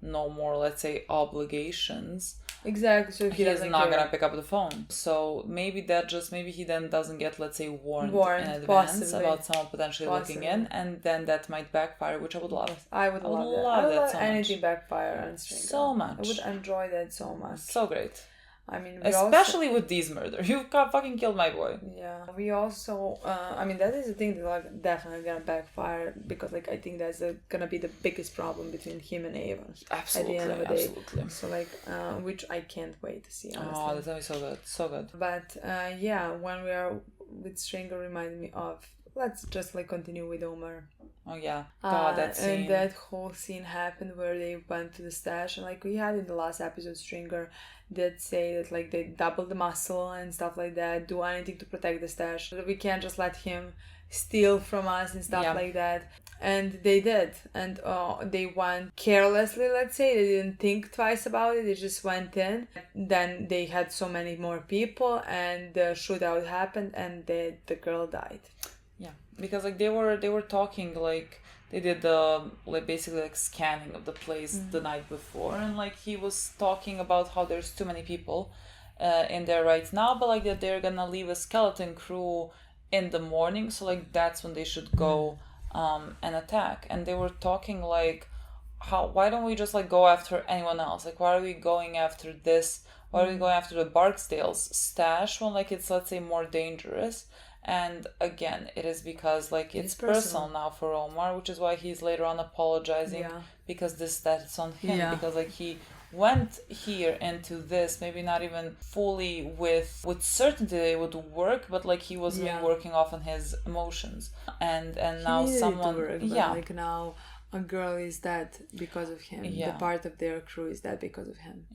no more, let's say, obligations. Exactly. So he is not gonna pick up the phone. So maybe he then doesn't get, let's say, warned in advance about someone potentially looking in, and then that might backfire, which I would love. I would love that. I would love anything backfire on Stringer. So much. I would enjoy that so much. So great. I mean, especially with these murder, you fucking killed my boy. Yeah, we also, I mean, that is the thing that like definitely gonna backfire, because like I think that's gonna be the biggest problem between him and Ava. Absolutely, at the end of the day. Absolutely. So like, which I can't wait to see. Honestly. Oh, that's gonna be so good, so good. But when we are with Stringer, reminded me of. Let's just like continue with Omar. Oh yeah, God, that scene. And that whole scene happened where they went to the stash, and like we had in the last episode, Stringer did say that like they doubled the muscle and stuff like that, do anything to protect the stash. We can't just let him steal from us and stuff like that. And they did, and they went carelessly, let's say. They didn't think twice about it, they just went in. Then they had so many more people, and the shootout happened, and the girl died. Yeah, because like they were talking, like they did the like basically like scanning of the place the night before, and like he was talking about how there's too many people in there right now, but like that they're gonna leave a skeleton crew in the morning, so like that's when they should go and attack. And they were talking like, why don't we just like go after anyone else? Like, why are we going after this? Why are we going after the Barksdale's stash when like it's, let's say, more dangerous? And again, it is because like it's personal now for Omar, which is why he's later on apologizing because that's on him because like he went here into this maybe not even fully with certainty that it would work, but like he was working off on his emotions and now someone like now a girl is dead because of him. The part of their crew is dead because of him.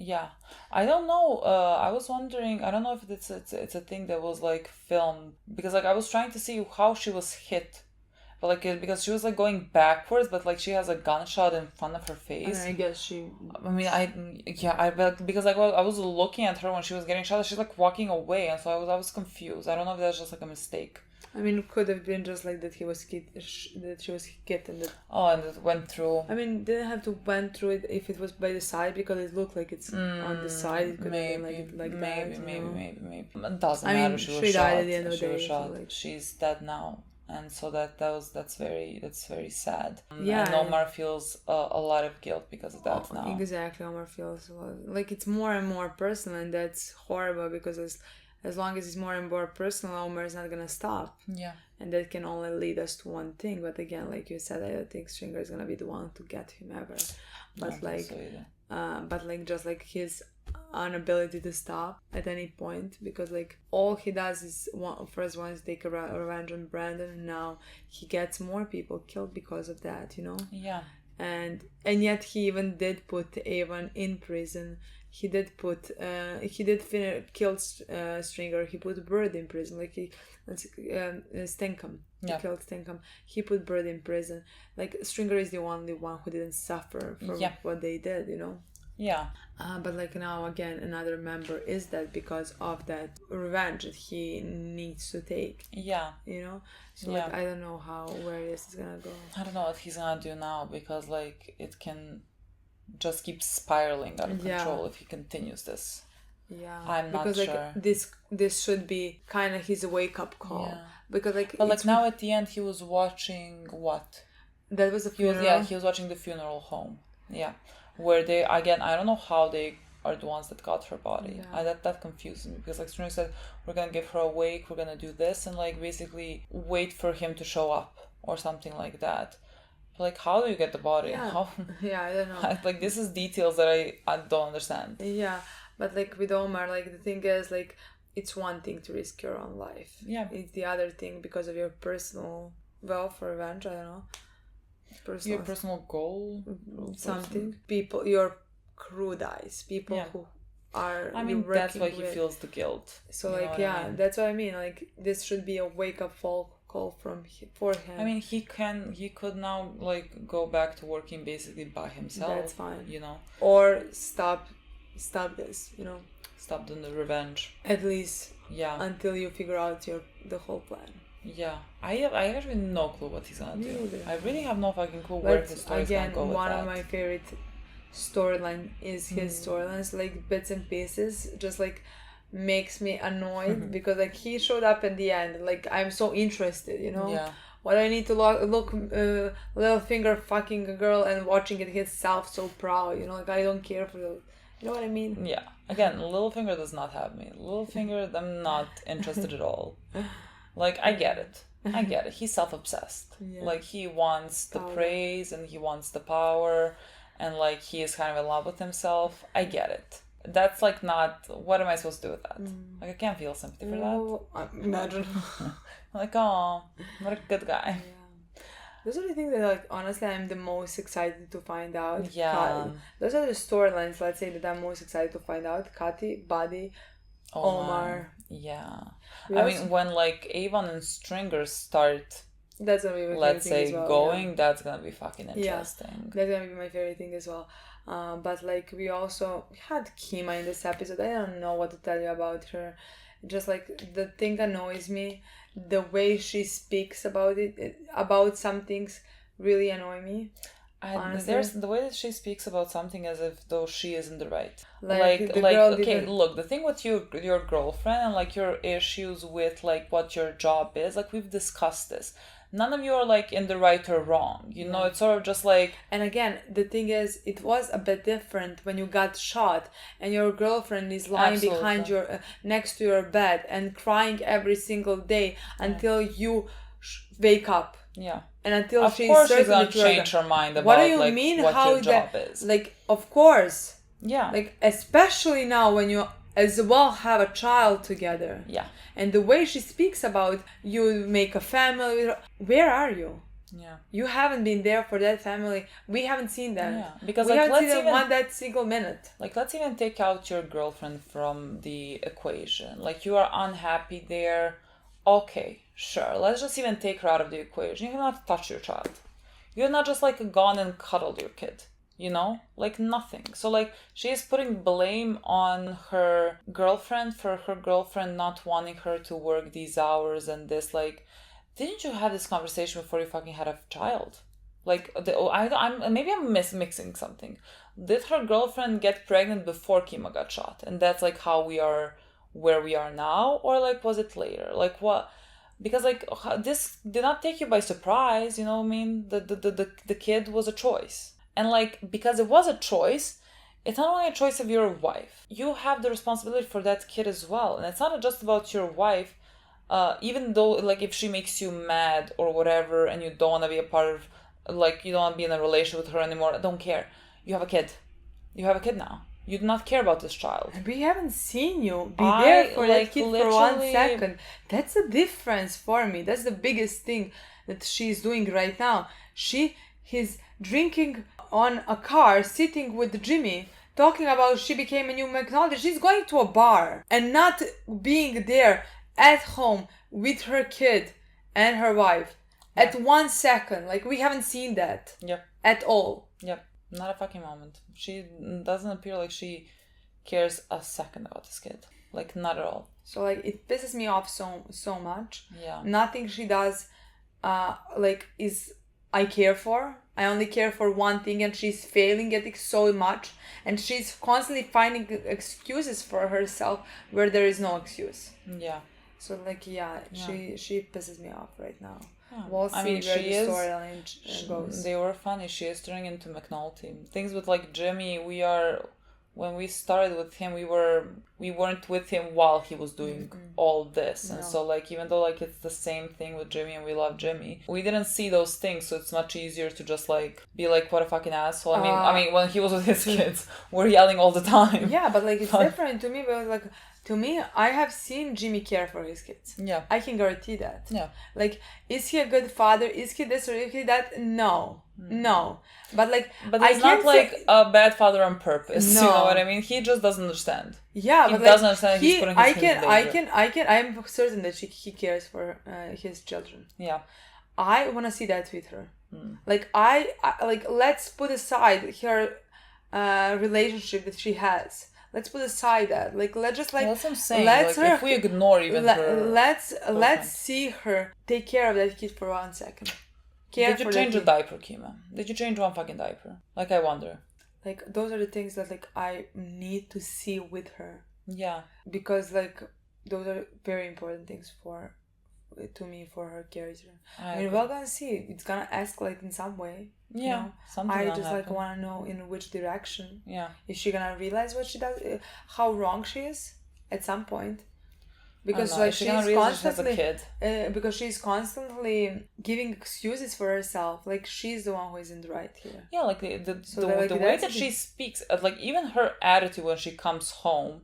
I don't know, I was wondering, I don't know if it's a thing that was like filmed, because like I was trying to see how she was hit, but like because she was like going backwards, but like she has a gunshot in front of her face. I guess she. I mean, because like I was looking at her when she was getting shot. She's like walking away, and so I was confused. I don't know if that's just like a mistake. I mean, it could have been just like that he was hit, that she was hit and that. Oh, and it went through. I mean, didn't have to went through it if it was by the side, because it looked like it's on the side. It could have been like that. Maybe. It doesn't matter. Mean, she died at the end of the day. So like, she's dead now. And so that's very sad. Yeah, and Omar feels a lot of guilt because of that now. Exactly, Omar feels like it's more and more personal, and that's horrible because as long as it's more and more personal, Omar is not gonna stop. Yeah, and that can only lead us to one thing. But again, like you said, I don't think Stringer is gonna be the one to get him ever. But just like his inability to stop at any point, because like all he does is first wants to take a revenge on Brandon, and now he gets more people killed because of that, you know. And yet he even did put Avon in prison. He did kill Stringer. He put Bird in prison. Like Stinkham. He killed Stinkham. He put Bird in prison. Like Stringer is the only one who didn't suffer from what they did, you know. But like now again, another member is dead because of that revenge that he needs to take. You know. So like I don't know where this is gonna go. I don't know what he's gonna do now, because like it can just keep spiraling out of control if he continues this. I'm not sure. Because like this should be kind of his wake up call. Because like. But like now at the end he was watching what? That was a funeral. He was watching the funeral home. Where they, again, I don't know how they are the ones that got her body. That confused me, because like Stringer said, we're gonna give her a wake, we're gonna do this, and like basically wait for him to show up or something like that. But like, how do you get the body? How? I don't know. Like this is details that I don't understand. But like with Omar, like the thing is like it's one thing to risk your own life. It's the other thing because of your personal for revenge. I don't know. Your personal goal, something. People, your crew dies. People who are. I mean, that's why he feels the guilt. So like, that's what I mean. Like, this should be a wake up call for him. I mean, he could now like go back to working basically by himself. That's fine. You know, or stop this. You know, stop doing the revenge. At least, until you figure out the whole plan. I actually no clue what he's gonna do. I really have no fucking clue where his story's gonna go with that. One of my favorite storyline is his storylines, like bits and pieces, just like makes me annoyed because like he showed up at the end, like I'm so interested, you know. What I need to look Littlefinger fucking a girl and watching it himself so proud, you know, like I don't care for the, you know what I mean? Again, Littlefinger does not have me. Littlefinger, I'm not interested at all. Like, I get it. He's self-obsessed. Like, he wants the praise and he wants the power, and like he is kind of in love with himself. I get it. That's like not, what am I supposed to do with that? Like, I can't feel sympathy for that. Imagine. Like, oh, what a good guy. Those are the things that, like, honestly, I'm the most excited to find out. Those are the storylines, let's say, that I'm most excited to find out. Kati, Buddy, Omar. I mean, when like Avon and Stringer start, that's gonna be my let's favorite say thing as well, going, that's gonna be fucking interesting. That's gonna be my favorite thing as well. But like we also had Kima in this episode. I don't know what to tell you about her. Just like the thing that annoys me, the way she speaks about about some things really annoy me. There's the way that she speaks about something as if though she is in the right. Look, the thing with your girlfriend and like your issues with like what your job is, like we've discussed this. none of you are like in the right or wrong. You know, it's sort of just like. And again, the thing is, it was a bit different when you got shot and your girlfriend is lying behind your next to your bed and crying every single day until you wake up. Yeah. And until of she's course certain she's gonna that you're change her mind about what do you like, mean what how your job is. Like, of course. Yeah. Like, especially now when you as well have a child together. Yeah. And the way she speaks about you make a family, where are you? Yeah. You haven't been there for that family. We haven't seen that. Yeah. Because we like haven't let's seen even one that single minute. Like let's even take out your girlfriend from the equation. Like you are unhappy there. Okay, sure. Let's just even take her out of the equation. You cannot touch your child. You're not just like gone and cuddled your kid. You know? Like nothing. So like she is putting blame on her girlfriend for her girlfriend not wanting her to work these hours and this. Like, didn't you have this conversation before you fucking had a child? Like, maybe I'm mixing something. Did her girlfriend get pregnant before Kima got shot? And that's like how we are where we are now? Or like was it later? Like what? Because like this did not take you by surprise, you know what I mean? The kid was a choice. And like, because it was a choice, it's not only a choice of your wife. You have the responsibility for that kid as well. And it's not just about your wife, even though like if she makes you mad or whatever and you don't want to be a part of, like you don't want to be in a relationship with her anymore, I don't care. You have a kid. You have a kid now. You do not care about this child. We haven't seen you be there for that kid for 1 second. That's a difference for me. That's the biggest thing that she's doing right now. He's drinking on a car, sitting with Jimmy, talking about she became a new McNulty. She's going to a bar and not being there at home with her kid and her wife at 1 second. Like, we haven't seen that at all. Yep. Not a fucking moment. She doesn't appear like she cares a second about this kid. Like, not at all. So, like, it pisses me off so much. Yeah. Nothing she does, is I care for. I only care for one thing, and she's failing at it so much. And she's constantly finding excuses for herself where there is no excuse. Yeah. So, like, she pisses me off right now. Yeah. We'll see where the storyline goes. They were funny. She is turning into McNulty. Things with like Jimmy, when we started with him, we weren't with him while he was doing all this. And so like even though like it's the same thing with Jimmy and we love Jimmy, we didn't see those things, so it's much easier to just like be like, what a fucking asshole. I mean when he was with his kids, we're yelling all the time. Yeah, but like it's different to me, but like to me, I have seen Jimmy care for his kids. Yeah. I can guarantee that. Yeah. Like, is he a good father? Is he this or is he that? No. No. But like, but he's not like a bad father on purpose. No. You know what I mean? He just doesn't understand. Yeah, he but doesn't understand. He's putting his kids in danger. I'm certain that he cares for his children. Yeah. I want to see that with her. Like I let's put aside her relationship that she has. Let's put aside that. Like, let's just like. That's what I'm saying. Like, if we ignore even her. Let's see her take care of that kid for 1 second. Did you change a diaper, Kima? Did you change one fucking diaper? Like, I wonder. Like, those are the things that like I need to see with her. Yeah. Because like those are very important things to me for her character. I mean, we're gonna see. It's gonna escalate in some way. Yeah, you know? something. I just like want to know in which direction. Yeah. Is she gonna realize what she does? How wrong she is at some point? Because like she's constantly, because she's constantly giving excuses for herself. Like she's the one who is in the right here. Yeah, like the way that she speaks, like even her attitude when she comes home,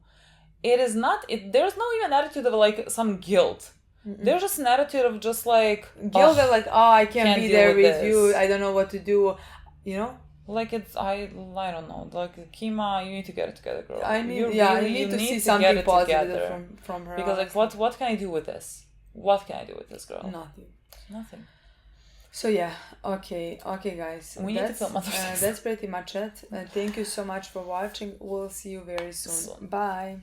it is not. There's no even attitude of like some guilt. There's just an attitude of just like guilt that like I can't be there with you. I don't know what to do. You know. Like it's I don't know. Like Kima, you need to get it together, girl. I need you need to see something positive from her. Because like what can I do with this? What can I do with this girl? Nothing. So yeah, okay guys. We need to film other things. That's pretty much it. Thank you so much for watching. We'll see you very soon. Bye.